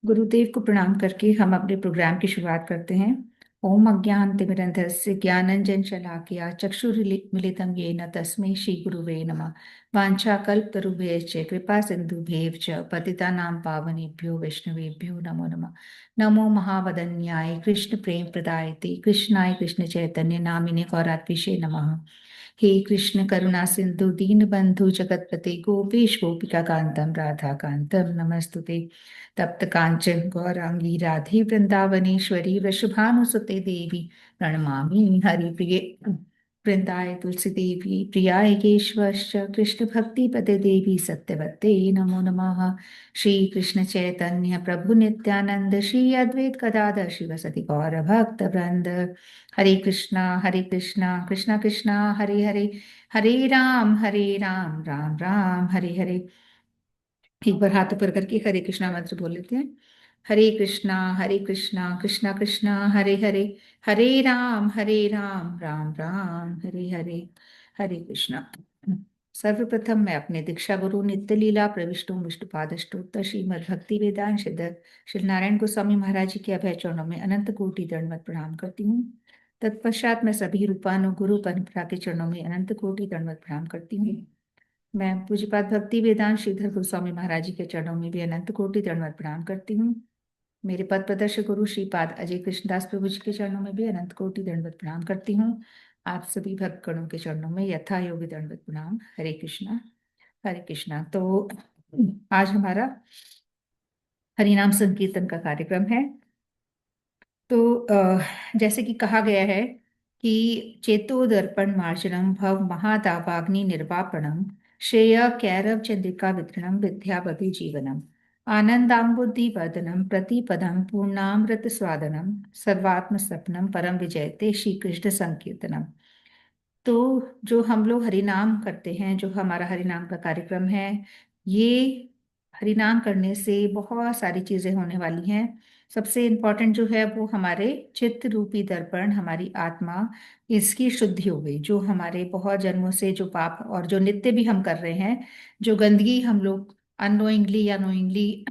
गुरुदेव को प्रणाम करके हम अपने प्रोग्राम की शुरुआत करते हैं। ओम अज्ञानतिमिरन्धस्य ज्ञानांजन शलाकया चक्षुरुन्मीलितं येन तस्मै श्री गुरुवे नमः। वाञ्छाकल्पतरुभ्यश्च कृपा सिन्धुभ्येव च पतितानां पावनेभ्यो वैष्णवेभ्यो नमो नमः। नमो महावदन्याय कृष्ण प्रेम प्रदायते कृष्णाय कृष्ण चैतन्य नामिने गौरात्विषे नमः। हे कृष्ण करुणा सिंधु दीन बंधु जगतपते गोपेश गोपिका कांतम राधा कांतम नमस्तुते। तप्त कांचन गौरांगी राधे वृंदावनेश्वरी वृषभानुसुते देवी प्रणमामि हरिप्रिये। वृंदाय तुलसी देवी प्रियाय केशवश्च कृष्ण भक्ति पदे देवी सत्यवते नमो नमः। श्री कृष्ण चैतन्य प्रभु नित्यानंद श्री अद्वैत गदाधर शिवसति गौर भक्त वृंद। हरे कृष्णा कृष्णा कृष्णा हरे हरे, हरे राम राम राम हरे हरे। एक बार हाथ ऊपर करके हरे कृष्णा मंत्र बोल लेते हैं। हरे कृष्णा कृष्णा कृष्णा हरे हरे, हरे राम राम राम हरे हरे। हरे कृष्णा। सर्वप्रथम मैं अपने दीक्षा गुरु नित्य लीला प्रविष्टु विष्णुपाद अष्टोत्तर श्रीमद भक्ति वेदांत सिद्धर श्री नारायण गोस्वामी महाराज जी के अभय चरणों में अनंत कोटि दंडवत प्रणाम करती हूँ। तत्पश्चात मैं सभी रूपानु गुरु परंपरा के चरणों में अनंत कोटि दंडवत प्रणाम करती हूँ। मैं पूज्यपाद भक्ति वेदांत श्रीधर गोस्वामी महाराज जी के चरणों में भी अनंत कोटि दंडवत प्रणाम करती हूँ। मेरे पद प्रदर्शक गुरु श्रीपाद अजय कृष्णदास प्रभु जी के चरणों में भी अनंत कोटि दंडवत प्रणाम करती हूँ। आप सभी भक्तगणों के चरणों में यथा योग्य दंडवत प्रणाम। हरे कृष्णा। हरे कृष्णा। तो आज हमारा हरिनाम संकीर्तन का कार्यक्रम है। तो जैसे कि कहा गया है कि चेतो दर्पण मार्जनम भव महादावाग्नि निर्वापणम श्रेय कैरव चंद्रिका वितरणम विद्यावधि जीवनम आनंदाम्बुद्धि वर्धनम प्रतिपदम पूर्णामृत स्वादनम सर्वात्म सपनम परम विजयते श्री कृष्ण संकीर्तनम। तो जो हम लोग हरिनाम करते हैं, जो हमारा हरिनाम का कार्यक्रम है, ये हरिनाम करने से बहुत सारी चीजें होने वाली हैं। सबसे इम्पोर्टेंट जो है वो हमारे चित्त रूपी दर्पण, हमारी आत्मा, इसकी शुद्धि हो गई। जो हमारे बहुत जन्मों से जो पाप और जो नित्य भी हम कर रहे हैं, जो गंदगी हम लोग अननोइंगली या नोइंगली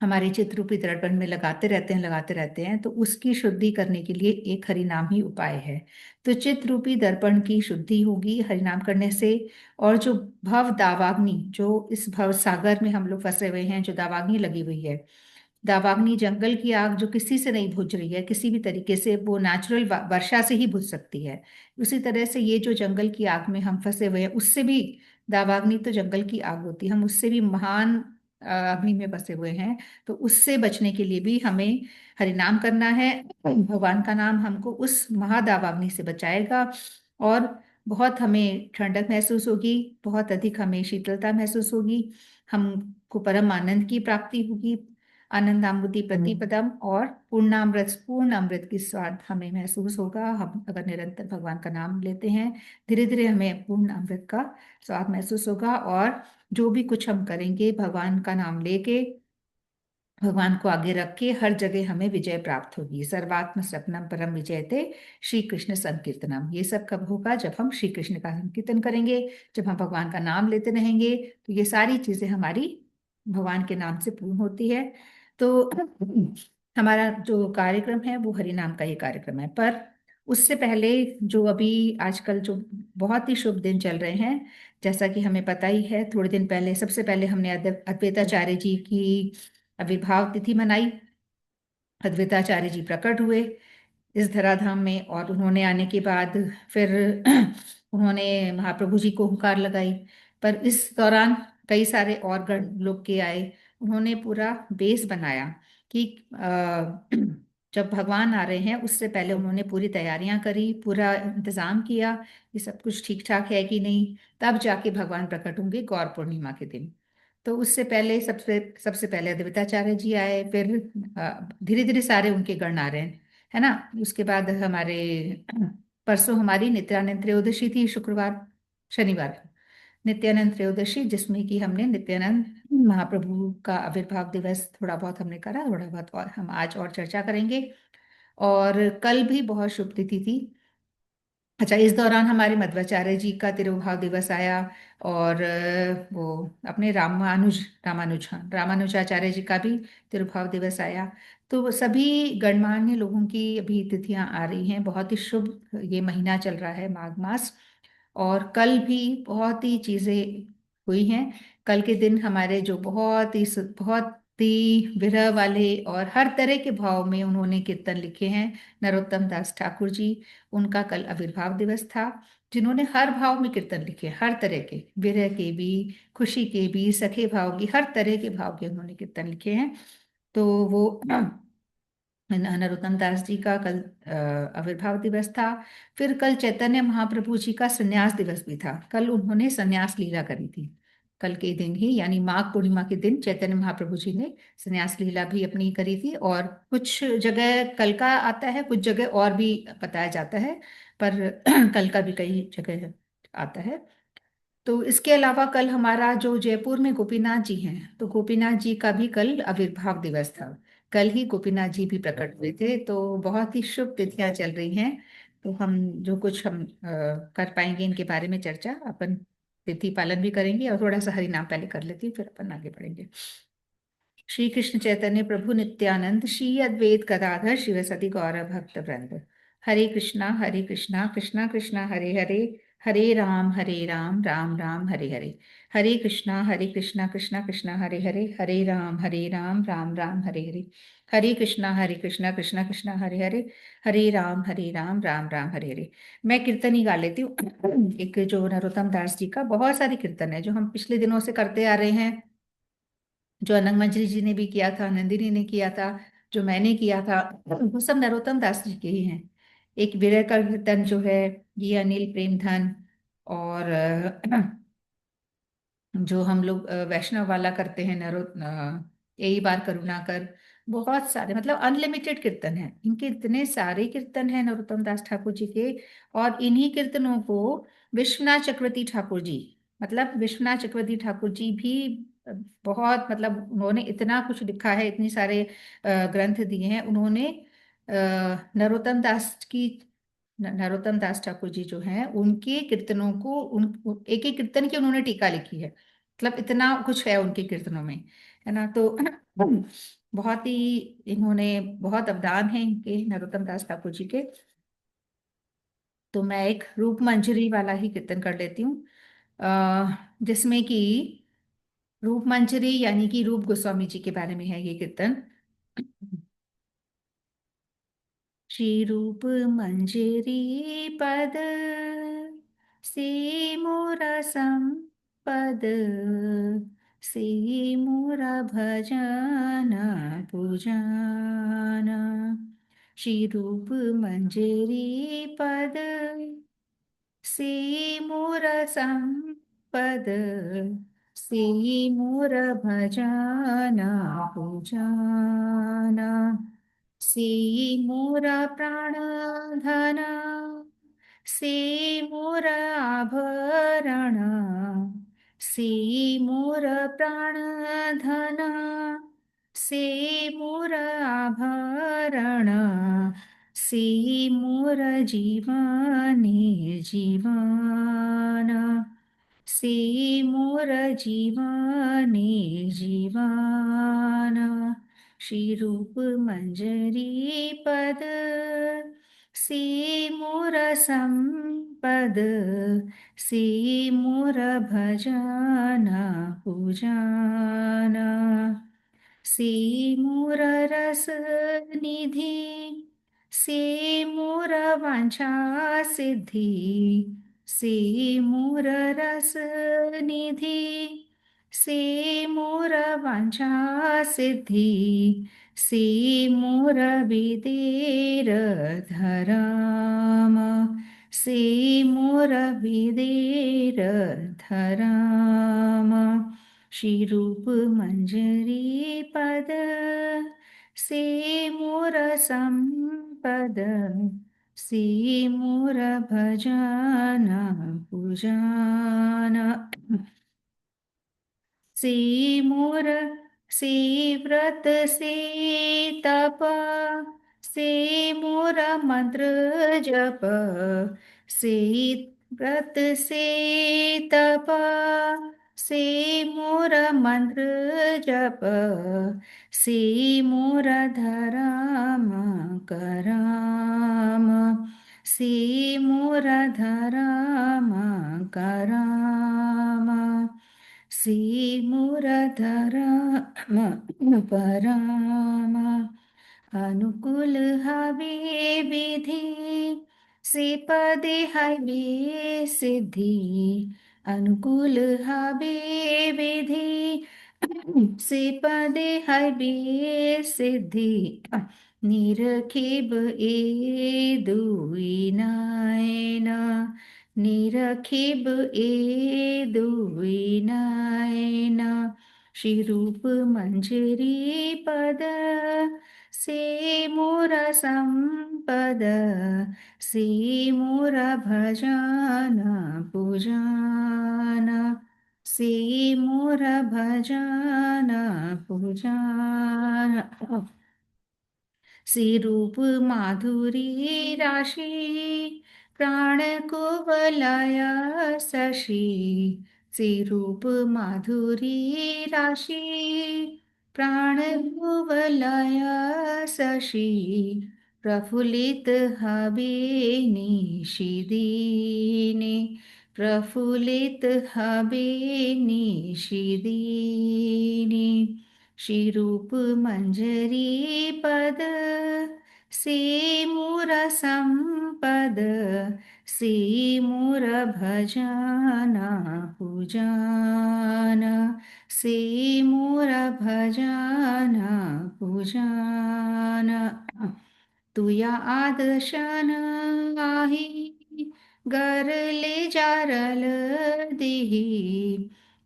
हमारे चित्त रूपी दर्पण में लगाते रहते हैं, तो उसकी शुद्धि करने के लिए एक हरिनाम ही उपाय है। तो चित्त रूपी दर्पण की शुद्धि होगी हरिनाम करने से। और जो भव दावाग्नि, जो इस भव सागर में हम लोग फंसे हुए हैं, जो दावाग्नि लगी हुई है, दावाग्नि जंगल की आग जो किसी से नहीं बुझ रही है, किसी भी तरीके से, वो नेचुरल वर्षा से ही बुझ सकती है। उसी तरह से ये जो जंगल की आग में हम फंसे हुए हैं, उससे भी, दावाग्नि तो जंगल की आग होती है, हम उससे भी महान अग्नि में फंसे हुए हैं। तो उससे बचने के लिए भी हमें हरिनाम करना है। भगवान का नाम हमको उस महादावाग्नि से बचाएगा। और बहुत हमें ठंडक महसूस होगी, बहुत अधिक हमें शीतलता महसूस होगी, हमको परम आनंद की प्राप्ति होगी, आनंदामृति प्रतिपदम, और पूर्ण अमृत की स्वाद हमें महसूस होगा। हम अगर निरंतर भगवान का नाम लेते हैं, धीरे धीरे हमें पूर्ण अमृत का स्वाद महसूस होगा। और जो भी कुछ हम करेंगे भगवान का नाम लेके, भगवान को आगे रख के, हर जगह हमें विजय प्राप्त होगी। सर्वात्म सपनम परम विजयते श्री कृष्ण संकीर्तनम। ये सब कब होगा? जब हम श्री कृष्ण का संकीर्तन करेंगे, जब हम भगवान का नाम लेते रहेंगे, तो ये सारी चीजें हमारी भगवान के नाम से पूर्ण होती है। तो हमारा जो कार्यक्रम है वो हरि नाम का ही कार्यक्रम है। पर उससे पहले, जो अभी आजकल जो बहुत ही शुभ दिन चल रहे हैं, जैसा कि हमें पता ही है, थोड़े दिन पहले, सबसे पहले हमने अद्वैताचार्य जी की आविर्भाव तिथि मनाई। अद्वैताचार्य जी प्रकट हुए इस धराधाम में, और उन्होंने आने के बाद फिर उन्होंने महाप्रभु जी को हुंकार लगाई। पर इस दौरान कई सारे और गण लोग के आए। उन्होंने पूरा बेस बनाया कि जब भगवान आ रहे हैं उससे पहले उन्होंने पूरी तैयारियां करी, पूरा इंतजाम किया कि सब कुछ ठीक ठाक है कि नहीं, तब जाके भगवान प्रकट होंगे गौर पूर्णिमा के दिन। तो उससे पहले सबसे सबसे पहले अद्वैताचार्य जी आए, फिर धीरे धीरे सारे उनके गण आ रहे हैं, है ना। उसके बाद हमारे परसों हमारी नित्यानंद त्रयोदशी थी, शुक्रवार, शनिवार नित्यानंद त्रयोदशी, जिसमें कि हमने नित्यानंद महाप्रभु का आविर्भाव दिवस थोड़ा बहुत हमने करा, थोड़ा बहुत और हम आज और चर्चा करेंगे। और कल भी बहुत शुभ तिथि थी, अच्छा, इस दौरान हमारे मध्वाचार्य जी का तिरुभाव दिवस आया। और वो अपने रामानुजाचार्य जी का भी तिरुभाव दिवस आया। तो वो सभी गणमान्य लोगों की अभी तिथियां आ रही हैं। बहुत ही शुभ ये महीना चल रहा है, माघ मास। और कल भी बहुत ही चीजें हुई हैं। कल के दिन हमारे जो बहुत ही विरह वाले और हर तरह के भाव में उन्होंने कीर्तन लिखे हैं, नरोत्तम दास ठाकुर जी, उनका कल आविर्भाव दिवस था। जिन्होंने हर भाव में कीर्तन लिखे, हर तरह के, विरह के भी, खुशी के भी, सखे भाव की, हर तरह के भाव के उन्होंने कीर्तन लिखे हैं। तो वो नरोत्तम दास जी का कल आविर्भाव दिवस था। फिर कल चैतन्य महाप्रभु जी का संन्यास दिवस भी था। कल उन्होंने संन्यास लीला करी थी। कल के दिन ही, यानी माघ पूर्णिमा के दिन, चैतन्य महाप्रभु जी ने संन्यास लीला भी अपनी करी थी। और कुछ जगह कल का आता है, कुछ जगह और भी बताया जाता है, पर कल का भी कई जगह आता है। तो इसके अलावा कल हमारा जो जयपुर में गोपीनाथ जी हैं, तो गोपीनाथ जी का भी कल आविर्भाव दिवस था। कल ही गोपीनाथ जी भी प्रकट हुए थे। तो बहुत ही शुभ तिथियां चल रही हैं। तो हम जो कुछ हम कर पाएंगे इनके बारे में चर्चा, अपन तिथि पालन भी करेंगे। और थोड़ा सा हरि नाम पहले कर लेती हूँ, फिर अपन आगे बढ़ेंगे। श्री कृष्ण चैतन्य प्रभु नित्यानंद, श्री अद्वैत गदाधर शिवसति गौर भक्त वृंद। हरे कृष्णा कृष्णा कृष्णा हरे हरे, हरे राम राम राम हरे हरे। हरे कृष्णा कृष्णा कृष्णा हरे हरे, हरे राम राम हरे हरे। हरे कृष्णा कृष्णा कृष्णा हरे हरे, हरे राम राम हरे हरे। मैं कीर्तन ही गा लेती हूँ। एक जो नरोत्तम दास जी का बहुत सारे कीर्तन है जो हम पिछले दिनों से करते आ रहे हैं, जो अनंग मंजरी जी ने भी किया था, नंदिनी ने किया था, जो मैंने किया था, वो सब नरोत्तम दास जी के ही हैं। एक विरह का कीर्तन जो है, ये अनिल प्रेमधन। और जो हम लोग वैष्णव वाला करते हैं, यही बार करुणा कर। बहुत सारे, मतलब अनलिमिटेड कीर्तन है इनके, इतने सारे कीर्तन हैं नरोत्तम दास ठाकुर जी के। और इन्हीं कीर्तनों को विश्वनाथ चक्रवर्ती ठाकुर जी, मतलब विश्वनाथ चक्रवर्ती ठाकुर जी भी बहुत, मतलब उन्होंने इतना कुछ लिखा है, इतने सारे ग्रंथ दिए हैं उन्होंने। नरोत्तम दास की, नरोत्तम दास ठाकुर जी जो हैं, उनके कीर्तनों को, एक एक कीर्तन की उन्होंने टीका लिखी है। मतलब इतना कुछ है उनके कीर्तनों में, है ना। तो बहुत ही, इन्होंने बहुत अवदान है इनके, नरोत्तम दास ठाकुर जी के। तो मैं एक रूप मंजरी वाला ही कीर्तन कर लेती हूँ, जिसमें कि रूप मंजरी यानी कि रूप गोस्वामी जी के बारे में है ये कीर्तन। श्री रूप मंजरी पद से मोरा संपद, से मोरा भजन पूजन। श्री रूप मंजरी पद से मोर संपद, से मोर भजन पूजन। से मोर प्राण धन, से मोर आभरण, से मोर प्राण धन, से मोर आभरण, से मोर जीवने जीवन, से मोर जीवने जीवन। श्री रूप मंजरी पद से मोर संपद, से मोर भजन पूजन। से मोर रस निधि, से मोर वांछा सिद्धि, से मोर रस निधि, से मोर वांछा सिद्धि, से मोर विदेर धरम, से मोर विदेर धरम। श्री रूप मंजरी पद से मोर संपद, से मोर भजन पूजन। से मोर, से व्रत से तप, से मोर मंत्र जप, से व्रत से तप से मोर मंत्र जप से मोर धर्म कराम से मोर धर्म कराम से मोर धर्म पराम अनुकूल हवे विधि से पदे हवे सिद्धि अनुकूल हवे विधि से पदे हवे सिद्धि निरखिब ए दुई नयन निरखिब ए दुई नयन श्री रूप मंजरी पद से मोर संपद से मोर भजन पूजन से मोर भजन पूजन से रूप माधुरी राशि प्राण को बलय शशि से रूप माधुरी राशि प्राण को बलय शशि प्रफुल्लित हबे निशिदीने प्रफुल्लित हबे निशिदीने श्री रूप मंजरी पद से मूर संपद से मूर भजन पूजन से मूर भजन पूजन तुया आदर्शन आही घर ले जारल दिही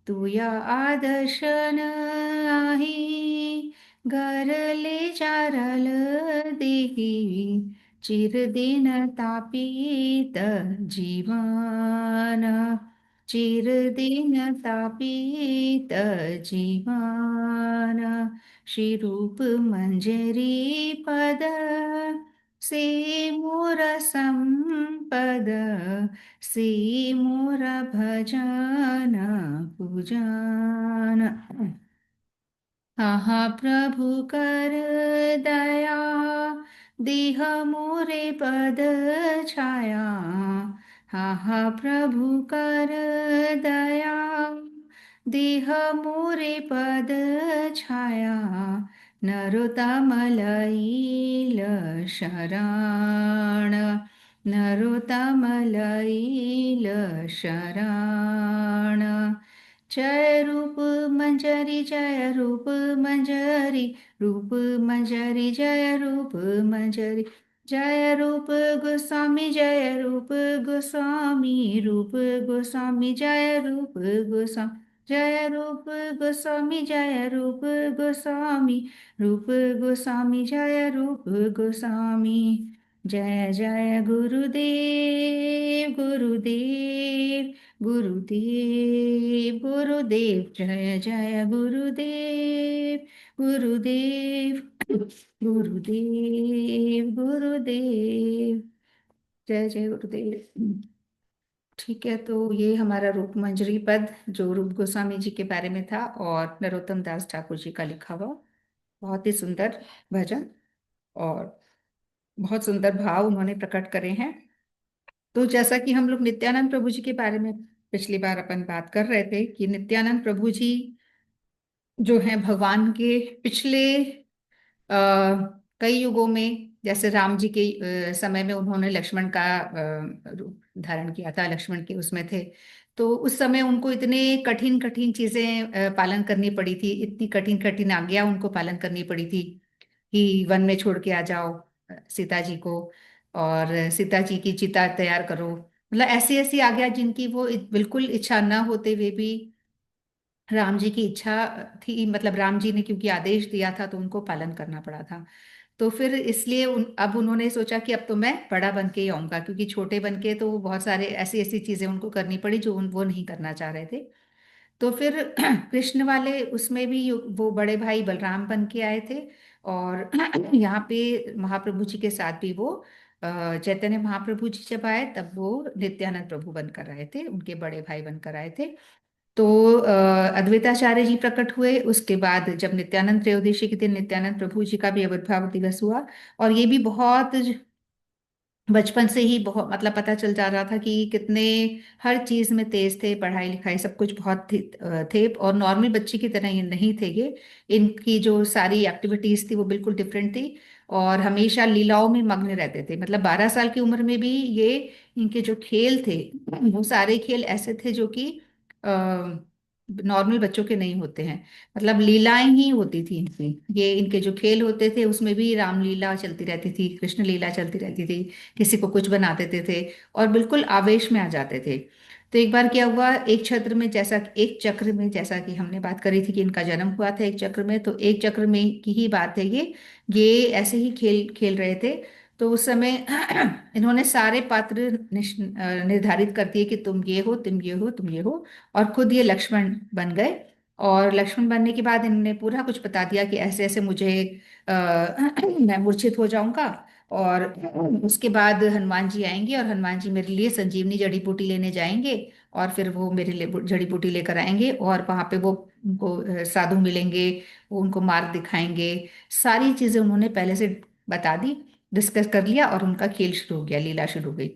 तुया आदर्शन आही घर ले जारल दिही चिरदिन तापित जीवन चिरदिन तापित जीवन श्री रूप मंजरी पद से मोर संपद से मोर भजन पूजन आहा प्रभु कर दया देह मोरे पद छाया आहा प्रभु कर दया देह मोरे पद छाया नरोत्तमलईल शरण नरोत्तमलईल शरण जय रूप मंजरी जय रूप मंजरी रूप मंजरी जय रूप मंजरी जय रूप गोस्वामी जय रूप गोस्वामी रूप गोस्वामी जय रूप गोस्वामी जय रूप गोस्वामी जय रूप गोस्वामी रूप गोस्वामी जय रूप गोस्वामी जय जय गुरुदेव गुरुदेव गुरुदेव गुरुदेव जय जय गुरुदेव गुरुदेव गुरुदेव गुरुदेव जय जय गुरुदेव। ठीक है, तो ये हमारा रूप मंजरी पद जो रूप गोस्वामी जी के बारे में था और नरोत्तम दास ठाकुर जी का लिखा हुआ बहुत ही सुंदर भजन और बहुत सुंदर भाव उन्होंने प्रकट करे हैं। तो जैसा कि हम लोग नित्यानंद प्रभु जी के बारे में पिछली बार अपन बात कर रहे थे कि नित्यानंद प्रभु जी जो हैं भगवान के पिछले कई युगों में, जैसे राम जी के समय में उन्होंने लक्ष्मण का रूप धारण किया था, लक्ष्मण के उसमें थे। तो उस समय उनको इतने कठिन कठिन चीजें पालन करनी पड़ी थी, इतनी कठिन कठिन आज्ञा उनको पालन करनी पड़ी थी कि वन में छोड़ के आ जाओ सीता जी को, और सीता जी की चिता तैयार करो। मतलब ऐसी ऐसी आज्ञा जिनकी वो बिल्कुल इच्छा न होते हुए भी राम जी की इच्छा थी, मतलब राम जी ने क्योंकि आदेश दिया था तो उनको पालन करना पड़ा था। तो फिर इसलिए अब उन्होंने सोचा कि अब तो मैं बड़ा बन के ही आऊंगा, क्योंकि छोटे बन के तो बहुत सारे ऐसी ऐसी चीजें उनको करनी पड़ी जो वो नहीं करना चाह रहे थे। तो फिर कृष्ण वाले उसमें भी वो बड़े भाई बलराम बन के आए थे, और यहाँ पे महाप्रभु जी के साथ भी वो चैतन्य महाप्रभु जी जब आए तब वो नित्यानंद प्रभु बनकर आए थे, उनके बड़े भाई बनकर आए थे। तो अद्वैताचार्य जी प्रकट हुए, उसके बाद जब नित्यानंद त्रयोदशी के दिन नित्यानंद प्रभु जी का भी आविर्भाव दिवस हुआ। और ये भी बहुत बचपन से ही बहुत मतलब पता चल जा रहा था कि कितने हर चीज में तेज थे, पढ़ाई लिखाई सब कुछ बहुत थे, और नॉर्मल बच्चे की तरह ये नहीं थे ये। इनकी जो सारी एक्टिविटीज थी वो बिल्कुल डिफरेंट थी, और हमेशा लीलाओं में मग्न रहते थे। मतलब 12 साल की उम्र में भी ये इनके जो खेल थे वो सारे खेल ऐसे थे जो कि नॉर्मल बच्चों के नहीं होते हैं। मतलब लीलाएं ही होती थी इनकी, ये इनके जो खेल होते थे उसमें भी रामलीला चलती रहती थी, कृष्ण लीला चलती रहती थी, किसी को कुछ बना देते थे और बिल्कुल आवेश में आ जाते थे। तो एक बार क्या हुआ, एक छत्र में जैसा एक चक्र में, जैसा कि हमने बात करी थी कि इनका जन्म हुआ था एक चक्र में, तो एक चक्र में की ही बात है ये ऐसे ही खेल खेल रहे थे। तो उस समय इन्होंने सारे पात्र निर्धारित कर दिए कि तुम ये हो, तुम ये हो, तुम ये हो, और खुद ये लक्ष्मण बन गए। और लक्ष्मण बनने के बाद इन्होंने पूरा कुछ बता दिया कि ऐसे ऐसे मुझे मैं मूर्छित हो जाऊंगा, और उसके बाद हनुमान जी आएंगे और हनुमान जी मेरे लिए संजीवनी जड़ी बूटी लेने जाएंगे, और फिर वो मेरे लिए जड़ी बूटी लेकर आएंगे, और वहां पे वो उनको साधु मिलेंगे, वो उनको मार्ग दिखाएंगे। सारी चीजें उन्होंने पहले से बता दी, डिस्कस कर लिया, और उनका खेल शुरू हो गया, लीला शुरू हो गई।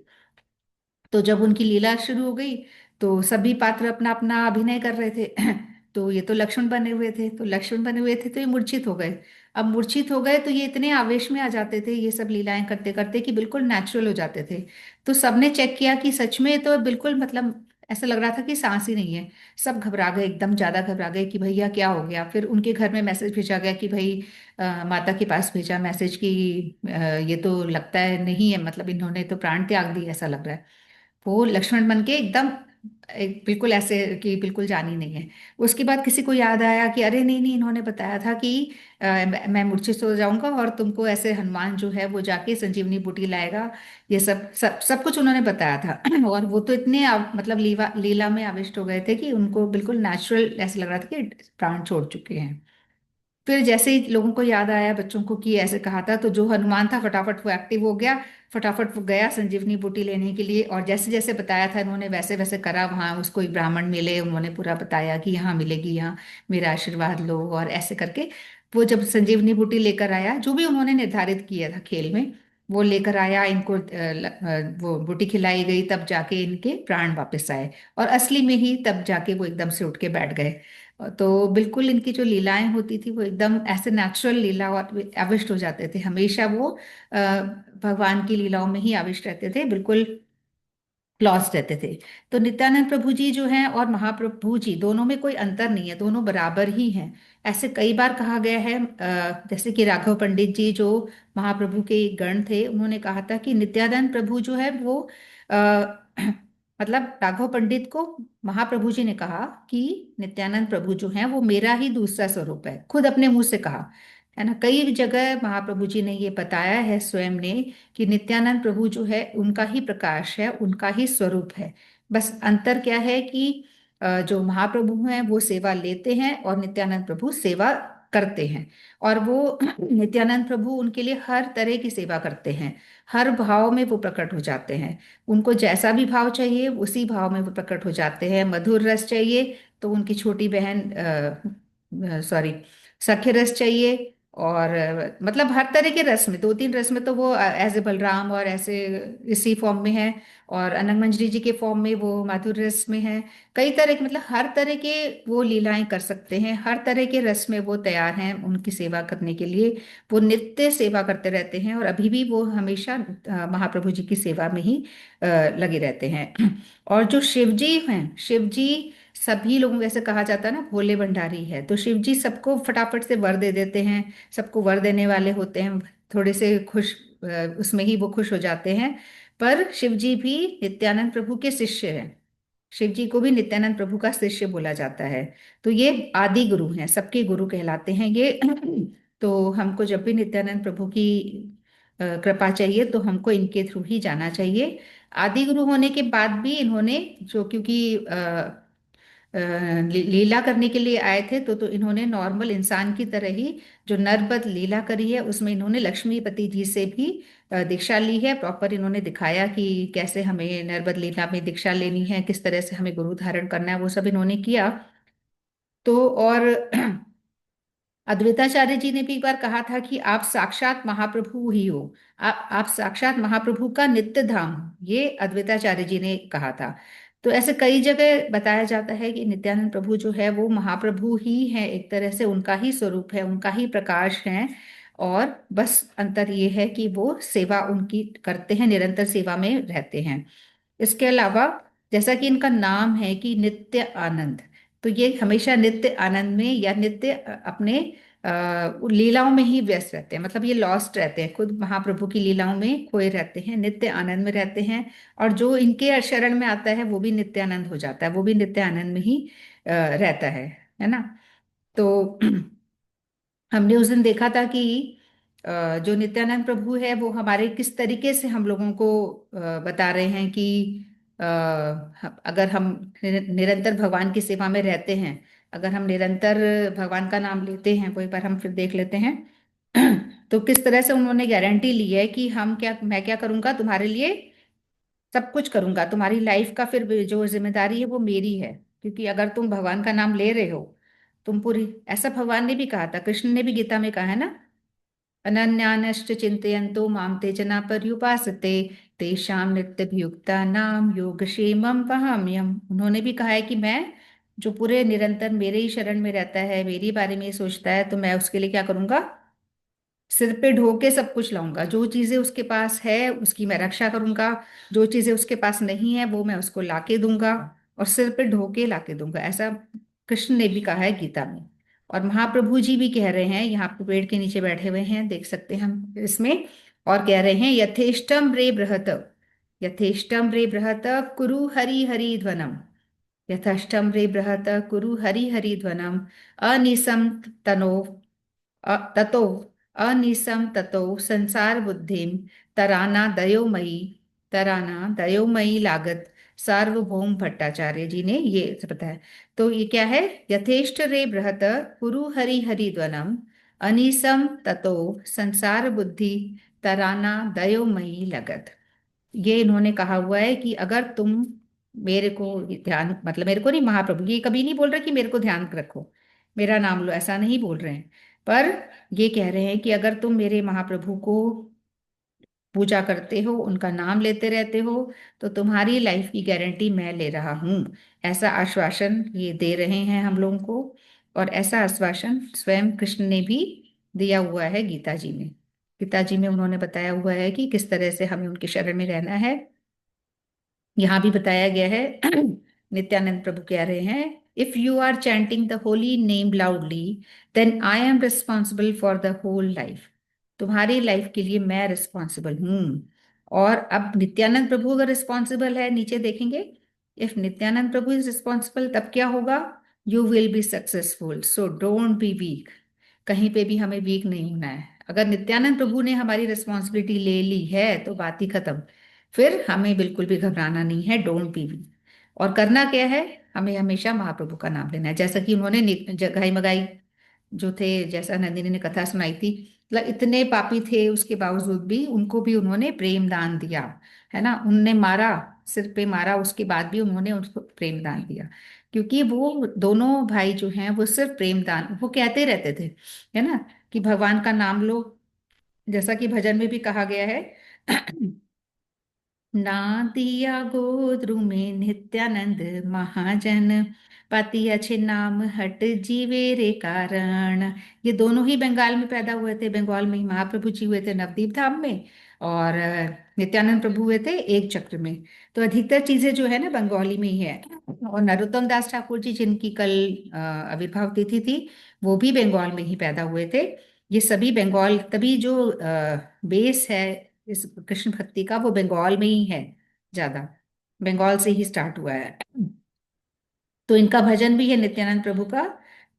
तो जब उनकी लीला शुरू हो गई तो सभी पात्र अपना अपना अभिनय कर रहे थे। तो ये तो लक्ष्मण बने हुए थे, तो लक्ष्मण बने हुए थे तो ये मूर्छित हो गए। अब मूर्छित हो गए तो ये इतने आवेश में आ जाते थे ये सब लीलाएं करते करते कि बिल्कुल नेचुरल हो जाते थे। तो सबने चेक किया कि सच में तो बिल्कुल मतलब ऐसा लग रहा था कि सांस ही नहीं है। सब घबरा गए, एकदम ज्यादा घबरा गए कि भैया क्या हो गया। फिर उनके घर में मैसेज भेजा गया कि भाई माता के पास भेजा मैसेज कि ये तो लगता है नहीं है, मतलब इन्होंने तो प्राण त्याग दिए ऐसा लग रहा है। वो लक्ष्मण बन के एकदम बिल्कुल ऐसे कि बिल्कुल जानी नहीं है। उसके बाद किसी को याद आया कि अरे नहीं नहीं, इन्होंने बताया था कि मैं मूर्छित हो जाऊंगा और तुमको ऐसे हनुमान जो है वो जाके संजीवनी बूटी लाएगा। ये सब सब सब कुछ उन्होंने बताया था। और वो तो इतने मतलब लीला में आविष्ट हो गए थे कि उनको बिल्कुल नेचुरल ऐसा लग रहा था कि प्राण छोड़ चुके हैं। फिर जैसे ही लोगों को याद आया बच्चों को कि ऐसे कहा था, तो जो हनुमान था फटाफट वो एक्टिव हो गया। फटाफट वो गया संजीवनी बूटी लेने के लिए, और जैसे जैसे बताया था इन्होंने वैसे वैसे करा। वहां उसको एक ब्राह्मण मिले, उन्होंने पूरा बताया कि यहाँ मिलेगी, यहाँ मेरा आशीर्वाद लो, और ऐसे करके वो जब संजीवनी बूटी लेकर आया, जो भी उन्होंने निर्धारित किया था खेल में, वो लेकर आया इनको वो बूटी खिलाई गई, तब जाके इनके प्राण वापस आए। और असली में ही तब जाके वो एकदम से उठ के बैठ गए। तो बिल्कुल इनकी जो लीलाएं होती थी वो एकदम ऐसे नेचुरल लीला और आविष्ट हो जाते थे। हमेशा वो भगवान की लीलाओं में ही आविष्ट रहते थे, बिल्कुल लॉस्ट रहते थे। तो नित्यानंद प्रभु जी जो हैं और महाप्रभु जी, दोनों में कोई अंतर नहीं है, दोनों बराबर ही हैं। ऐसे कई बार कहा गया है, जैसे कि राघव पंडित जी जो महाप्रभु के एक गण थे, उन्होंने कहा था कि नित्यानंद प्रभु जो है वो आ, मतलब राघव पंडित को महाप्रभु जी ने कहा कि नित्यानंद प्रभु जो हैं वो मेरा ही दूसरा स्वरूप है, खुद अपने मुंह से कहा है ना। कई जगह महाप्रभु जी ने ये बताया है स्वयं ने कि नित्यानंद प्रभु जो है उनका ही प्रकाश है, उनका ही स्वरूप है। बस अंतर क्या है कि जो महाप्रभु हैं वो सेवा लेते हैं और नित्यानंद प्रभु सेवा करते हैं। और वो नित्यानंद प्रभु उनके लिए हर तरह की सेवा करते हैं, हर भाव में वो प्रकट हो जाते हैं। उनको जैसा भी भाव चाहिए उसी भाव में वो प्रकट हो जाते हैं। मधुर रस चाहिए तो उनकी छोटी बहन सॉरी सख्य रस चाहिए, और मतलब हर तरह के रस में, 2-3 रस में तो वो एज ए बलराम और ऐसे इसी फॉर्म में है, और अनंग मंजरी जी के फॉर्म में वो माधुर्य रस में है। कई तरह के मतलब हर तरह के वो लीलाएं कर सकते हैं, हर तरह के रस में वो तैयार हैं उनकी सेवा करने के लिए। वो नित्य सेवा करते रहते हैं, और अभी भी वो हमेशा महाप्रभु जी की सेवा में ही लगे रहते हैं। और जो शिव जी हैं, शिव जी सभी लोगों को ऐसे कहा जाता है ना भोले भंडारी है, तो शिव जी सबको फटाफट से वर दे देते हैं, सबको वर देने वाले होते हैं। थोड़े से खुश उसमें ही वो खुश हो जाते हैं। पर शिव जी भी नित्यानंद प्रभु के शिष्य हैं, शिव जी को भी नित्यानंद प्रभु का शिष्य बोला जाता है। तो ये आदि गुरु हैं, सबके गुरु कहलाते हैं ये। तो हमको जब भी नित्यानंद प्रभु की कृपा चाहिए तो हमको इनके थ्रू ही जाना चाहिए। आदि गुरु होने के बाद भी इन्होंने जो क्योंकि लीला करने के लिए आए थे, तो इन्होंने नॉर्मल इंसान की तरह ही जो नरबद लीला करी है उसमें इन्होंने लक्ष्मीपति जी से भी दीक्षा ली है। प्रॉपर इन्होंने दिखाया कि कैसे हमें नरबद लीला में दीक्षा लेनी है, किस तरह से हमें गुरु धारण करना है, वो सब इन्होंने किया। तो और अद्वैताचार्य जी ने भी एक बार कहा था कि आप साक्षात महाप्रभु ही हो, आप साक्षात महाप्रभु का नित्य धाम हो, ये अद्वैताचार्य जी ने कहा था। तो ऐसे कई जगह बताया जाता है कि नित्यानंद प्रभु जो है वो महाप्रभु ही है, एक तरह से उनका ही स्वरूप है, उनका ही प्रकाश है। और बस अंतर ये है कि वो सेवा उनकी करते हैं, निरंतर सेवा में रहते हैं। इसके अलावा जैसा कि इनका नाम है कि नित्य आनंद, तो ये हमेशा नित्य आनंद में या नित्य अपने लीलाओं में ही व्यस्त रहते हैं, मतलब ये लॉस्ट रहते हैं, खुद महाप्रभु की लीलाओं में खोए रहते हैं, नित्य आनंद में रहते हैं। और जो इनके शरण में आता है वो भी नित्य आनंद हो जाता है, वो भी नित्य आनंद में ही रहता है ना। तो हमने उस दिन देखा था कि जो नित्यानंद प्रभु है वो हमारे किस तरीके से हम लोगों को बता रहे हैं कि अगर हम निरंतर भगवान की सेवा में रहते हैं, अगर हम निरंतर भगवान का नाम लेते हैं, कोई बार हम फिर देख लेते हैं तो किस तरह से उन्होंने गारंटी ली है कि मैं क्या करूंगा तुम्हारे लिए, सब कुछ करूंगा, तुम्हारी लाइफ का फिर भी जो जिम्मेदारी है वो मेरी है। क्योंकि अगर तुम भगवान का नाम ले रहे हो, तुम पूरी, ऐसा भगवान ने भी कहा था, कृष्ण ने भी गीता में कहा है ना, अनन्यानश्च चिन्तयन्तो मां ते जना पर्युपासते तेषां नित्यभियुक्तानां योगक्षेमं वहाम्यहम्। उन्होंने भी कहा है कि मैं, जो पूरे निरंतर मेरे ही शरण में रहता है, मेरी बारे में सोचता है, तो मैं उसके लिए क्या करूंगा, सिर पे ढो के सब कुछ लाऊंगा। जो चीजें उसके पास है उसकी मैं रक्षा करूंगा, जो चीजें उसके पास नहीं है वो मैं उसको लाके दूंगा, और सिर पे ढो के लाके दूंगा, ऐसा कृष्ण ने भी कहा है गीता में। और महाप्रभु जी भी कह रहे हैं, यहाँ पे पेड़ के नीचे बैठे हुए हैं, देख सकते हैं हम इसमें, और कह रहे हैं यथेष्टम रे बृहत, यथेष्टम रे बृहत कुरु हरि हरि ध्वनम, यथेष्टम रे बृहत कुरु हरि हरि ध्वनम अनिसम तनो ततो अनिसम ततो संसार बुद्धिम तराना दयोमयी, तराना दयोमयी लागत, सार्वभौम भट्टाचार्य जी ने ये बताया। तो ये क्या है, यथेष्ट रे बृहत कुरु हरि हरि ध्वनम अनिसम ततो संसार बुद्धि तराना दयोमयी लगत। ये इन्होंने कहा हुआ है कि अगर तुम मेरे को ध्यान, मतलब मेरे को नहीं, महाप्रभु ये कभी नहीं बोल रहे कि मेरे को ध्यान रखो, मेरा नाम लो, ऐसा नहीं बोल रहे हैं। पर ये कह रहे हैं कि अगर तुम मेरे महाप्रभु को पूजा करते हो, उनका नाम लेते रहते हो, तो तुम्हारी लाइफ की गारंटी मैं ले रहा हूं, ऐसा आश्वासन ये दे रहे हैं हम लोगों को। और ऐसा आश्वासन स्वयं कृष्ण ने भी दिया हुआ है गीता जी में। गीता जी में उन्होंने बताया हुआ है कि किस तरह से हमें उनके शरण में रहना है। यहाँ भी बताया गया है नित्यानंद प्रभु कह रहे हैं, if you are chanting the holy name loudly then I am responsible for the whole life, तुम्हारी लाइफ के लिए मैं रिस्पॉन्सिबल हूँ। और अब नित्यानंद प्रभु अगर रिस्पॉन्सिबल है, नीचे देखेंगे, if Nityanand Prabhu is responsible तब क्या होगा, you will be successful, so don't be weak. कहीं पे भी हमें वीक नहीं होना है। अगर नित्यानंद प्रभु ने हमारी रिस्पॉन्सिबिलिटी ले ली है तो बात ही खत्म, फिर हमें बिल्कुल भी घबराना नहीं है, डोंट बी वीक। और करना क्या है, हमें हमेशा महाप्रभु का नाम लेना है, जैसा कि उन्होंने जगाई मगाई जो थे, जैसा नंदिनी ने कथा सुनाई थी, मतलब इतने पापी थे उसके बावजूद भी उनको भी उन्होंने प्रेम दान दिया, है ना, उनने मारा, सिर पे मारा, उसके बाद भी उन्होंने उसको प्रेम दान दिया। क्योंकि वो दोनों भाई जो हैं वो सिर्फ प्रेम दान, वो कहते रहते थे, है ना, कि भगवान का नाम लो, जैसा कि भजन में भी कहा गया है ना दिया गोद्रु में नित्यानंद महाजन, पति अच्छे नाम हट जीवे रे कारण। ये दोनों ही बंगाल में पैदा हुए थे, बंगाल में ही महाप्रभु जी हुए थे नवदीप धाम में, और नित्यानंद प्रभु हुए थे एक चक्र में। तो अधिकतर चीजें जो है ना बंगाली में ही है। और नरोत्तम दास ठाकुर जी जिनकी कल आविर्भाव तिथि थी, वो भी बंगाल में ही पैदा हुए थे। ये सभी बंगाल, तभी जो बेस है इस कृष्ण भक्ति का वो बंगाल में ही है, ज्यादा बंगाल से ही स्टार्ट हुआ है। तो इनका भजन भी है नित्यानंद प्रभु का,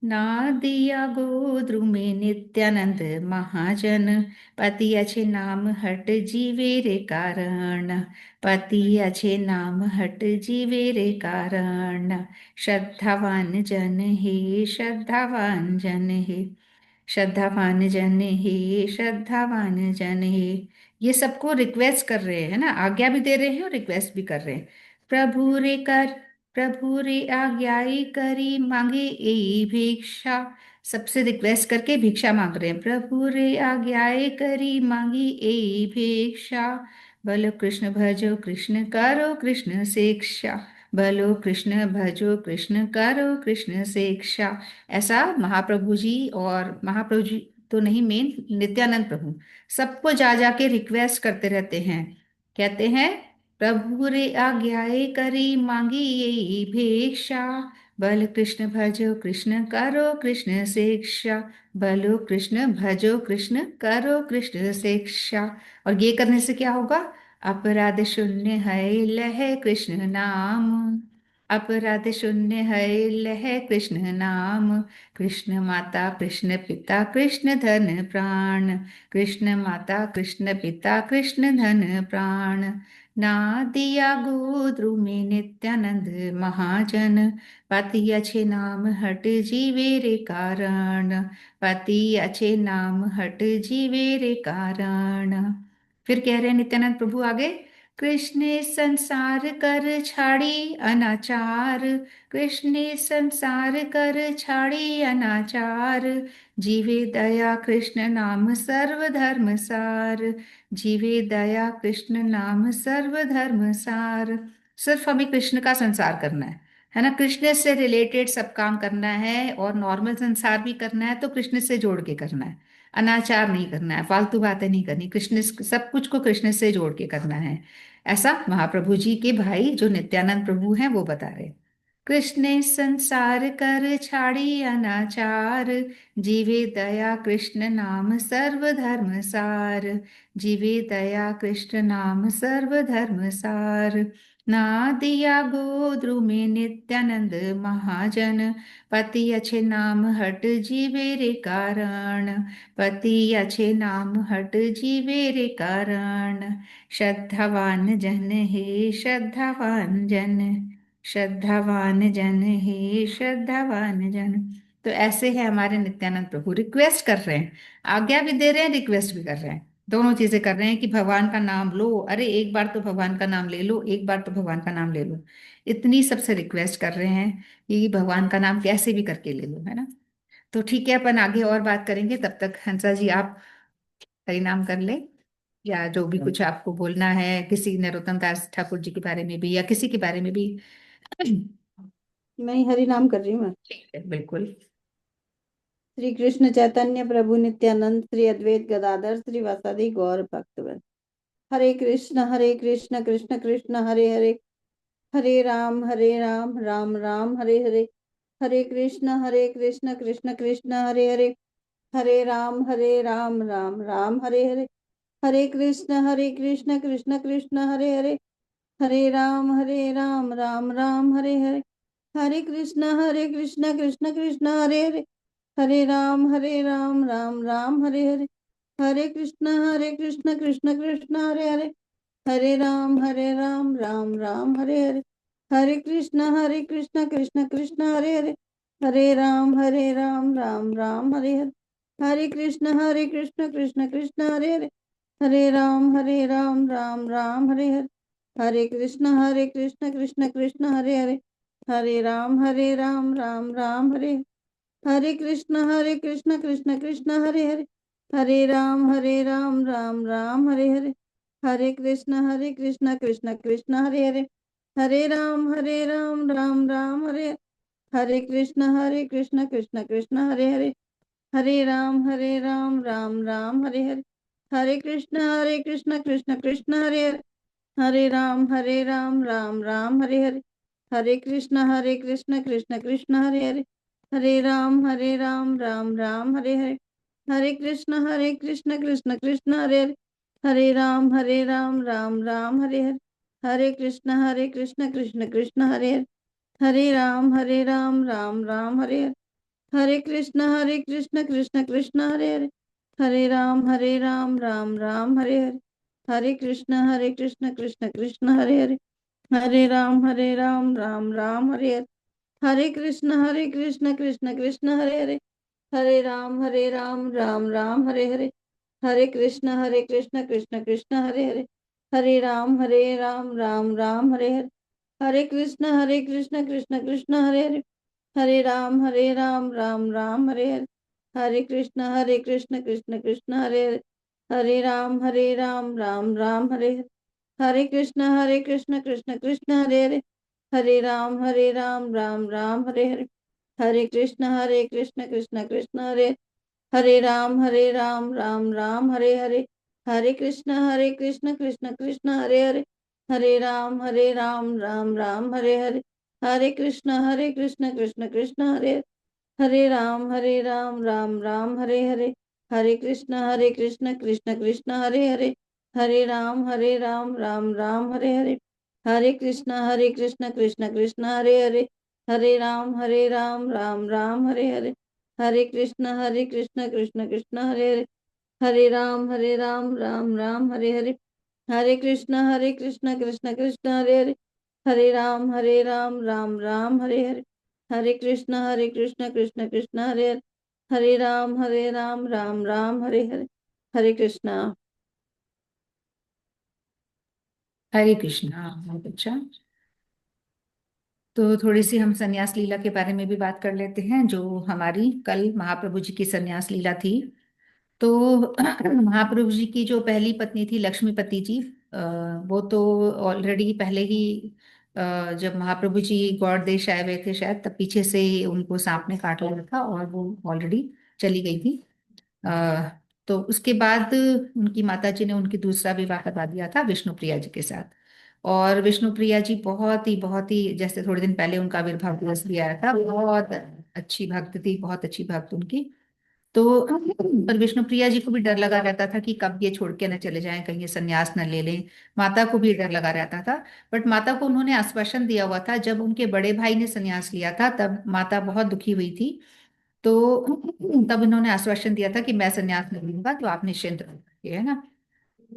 नादिया गोद्रु में नित्यानंद महाजन, पति अच्छे नाम हट जीवे रे कारण, पति अच्छे नाम हट जीवे रे कारण, श्रद्धावान जन हे श्रद्धावान जन हे, श्रद्धावान जन हे श्रद्धावान जन हे। ये सबको रिक्वेस्ट कर रहे हैं ना, आज्ञा भी दे रहे हैं और रिक्वेस्ट भी कर रहे हैं। प्रभु रे कर, प्रभु रे आज्ञाई करी मांगे ए भिक्षा, सबसे रिक्वेस्ट करके भिक्षा मांग रहे हैं। प्रभु रे आज्ञाई करी मांगी ए भिक्षा, बोलो कृष्ण भजो कृष्ण करो कृष्ण शिक्षा, बोलो कृष्ण भजो कृष्ण करो कृष्ण शिक्षा। ऐसा महाप्रभु जी, और महाप्रभु जी तो नहीं, मेन नित्यानंद प्रभु सबको जा जाके रिक्वेस्ट करते रहते हैं। कहते हैं प्रभु रे आज्ञाए करी मांगी ये भिक्षा, बल कृष्ण भजो कृष्ण करो कृष्ण शिक्षा, बलो कृष्ण भजो कृष्ण करो कृष्ण शिक्षा। और ये करने से क्या होगा? अपराध शून्य है लह कृष्ण नाम, अपराध शून्य है लह कृष्ण नाम, कृष्ण माता कृष्ण पिता कृष्ण धन प्राण, कृष्ण माता कृष्ण पिता कृष्ण धन प्राण, नादिया गोद्रु में नित्यानंद महाजन, पति अच्छे नाम हट जीवे रे कारण, पति अच्छे नाम हट जीवे रे कारण। फिर कह रहे हैं नित्यानंद प्रभु आगे, कृष्ण ने संसार कर छाड़ी अनाचार, कृष्ण ने संसार कर छाड़ी अनाचार, जीवे दया कृष्ण नाम सर्वधर्म सार, जीवे दया कृष्ण नाम सर्वधर्म सार। सिर्फ हमें कृष्ण का संसार करना है ना, कृष्ण से रिलेटेड सब काम करना है, और नॉर्मल संसार भी करना है तो कृष्ण से जोड़ के करना है, अनाचार नहीं करना है, फालतू बातें नहीं करनी, कृष्ण सब कुछ को कृष्ण से जोड़ के करना है। ऐसा महाप्रभु जी के भाई जो नित्यानंद प्रभु हैं वो बता रहे। कृष्ण ने संसार कर छाड़ी अनाचार, जीवे दया कृष्ण नाम सर्वधर्म सार, जीवे दया कृष्ण नाम सर्वधर्म सार, नादिया गोद्रु में नित्यानंद महाजन, पति अच्छे नाम हट जीवे रे कारण, पति अच्छे नाम हट जीवे रे कारण, श्रद्धावान जन हे श्रद्धावान जन, श्रद्धावान जन हे श्रद्धावान जन। तो ऐसे है हमारे नित्यानंद प्रभु, रिक्वेस्ट कर रहे हैं, आज्ञा भी दे रहे हैं, रिक्वेस्ट भी कर रहे हैं, दोनों चीजें कर रहे हैं कि भगवान का नाम लो, अरे एक बार तो भगवान का नाम ले लो, एक बार तो भगवान का नाम ले लो, इतनी सबसे रिक्वेस्ट कर रहे हैं कि भगवान का नाम कैसे भी करके ले लो, है ना। तो ठीक है, अपन आगे और बात करेंगे, तब तक हंसा जी आप हरि नाम कर ले, या जो भी कुछ आपको बोलना है किसी नरोत्तम दास ठाकुर जी के बारे में भी या किसी के बारे में भी। मैं ही हरि नाम कर रही हूँ। मैं ठीक है, बिल्कुल। श्री कृष्ण चैतन्य प्रभु नित्यानंद श्री अद्वैत गदाधर श्री वासादि गौर भक्तवृंद। हरे कृष्ण कृष्ण कृष्ण हरे हरे, हरे राम राम राम हरे हरे, हरे कृष्ण कृष्ण कृष्ण हरे हरे, हरे राम राम हरे हरे, हरे कृष्ण कृष्ण कृष्ण हरे हरे, हरे राम राम हरे हरे, हरे कृष्ण कृष्ण कृष्ण हरे हरे, हरे राम राम हरे हरे, हरे कृष्ण कृष्ण कृष्ण हरे हरे, हरे राम राम हरे हरे, हरे कृष्ण कृष्ण कृष्ण हरे हरे, हरे राम राम हरे हरे, हरे कृष्ण कृष्ण कृष्ण हरे हरे, हरे राम राम हरे हरे, हरे कृष्ण कृष्ण कृष्ण हरे हरे, हरे राम राम हरे हरे, हरे कृष्ण कृष्ण कृष्ण हरे हरे, हरे राम राम हरे हरे, हरे कृष्ण कृष्ण कृष्ण हरे हरे, हरे राम राम हरे हरे, हरे कृष्ण कृष्ण कृष्ण हरे हरे, हरे राम राम हरे हरे, हरे कृष्ण कृष्ण कृष्ण हरे हरे, हरे राम राम हरे हरे, हरे कृष्ण कृष्ण कृष्ण हरे हरे, हरे राम राम हरे हरे, हरे कृष्ण कृष्ण कृष्ण हरे हरे, हरे राम राम हरे हरे, हरे कृष्ण कृष्ण कृष्ण हरे हरे, हरे राम राम राम हरे हरे, हरे कृष्ण कृष्ण कृष्ण हरे हरे, हरे राम राम राम हरे हरे, हरे कृष्ण कृष्ण कृष्ण हरे हरे, हरे राम राम राम हरे हरे, हरे कृष्ण कृष्ण कृष्ण हरे हरे, हरे राम राम राम हरे हरे, हरे कृष्ण कृष्ण कृष्ण हरे हरे, हरे राम राम राम हरे हरे, हरे कृष्ण कृष्ण कृष्ण हरे हरे, हरे राम राम राम हरे हरे, हरे कृष्ण कृष्ण कृष्ण हरे हरे, हरे राम राम राम हरे हरे, हरे कृष्ण कृष्ण कृष्ण हरे हरे, हरे राम राम राम हरे हरे, हरे कृष्ण कृष्ण कृष्ण हरे, हरे राम राम राम हरे हरे, हरे कृष्ण कृष्ण कृष्ण हरे हरे, हरे राम राम राम हरे हरे, हरे कृष्ण कृष्ण कृष्ण हरे, हरे राम राम राम हरे हरे, हरे कृष्ण कृष्ण कृष्ण हरे हरे, हरे राम राम राम हरे हरे, हरे कृष्ण कृष्ण कृष्ण हरे हरे, हरे राम राम राम हरे हरे, हरे कृष्ण कृष्ण कृष्ण हरे हरे, हरे राम राम राम हरे हरे, हरे कृष्ण कृष्ण कृष्ण हरे हरे, हरे राम राम राम हरे हरे, हरे कृष्ण कृष्ण कृष्ण हरे हरे, हरे राम राम राम हरे हरे, हरे कृष्णा। हरे कृष्णा। बहुत अच्छा। तो थोड़ी सी हम संन्यास लीला के बारे में भी बात कर लेते हैं, जो हमारी कल महाप्रभु जी की संन्यास लीला थी। तो महाप्रभु जी की जो पहली पत्नी थी लक्ष्मीपति जी, अ, वो तो ऑलरेडी पहले ही, जब महाप्रभु जी गौड़ देश आए हुए थे शायद, तब पीछे से ही उनको सांप ने काट लिया था और वो ऑलरेडी चली गई थी। अ, तो उसके बाद उनकी माता जी ने उनकी दूसरा विवाह करा दिया था विष्णुप्रिया जी के साथ। और विष्णुप्रिया जी बहुत ही जैसे थोड़े दिन पहले उनका आविर्भाव दिवस भी आया था, बहुत अच्छी भक्त थी, बहुत अच्छी भक्त उनकी। तो पर विष्णुप्रिया जी को भी डर लगा रहता था कि कब ये छोड़ के न चले जाएं, कहीं ये संन्यास न ले लें। माता को भी डर लगा रहता था। बट माता को उन्होंने आश्वासन दिया हुआ था, जब उनके बड़े भाई ने संन्यास लिया था तब माता बहुत दुखी हुई थी। तो तब इन्होंने आश्वासन दिया था कि मैं संन्यास नहीं लूंगा, तो आप निश्चिंत रहिए, है ना।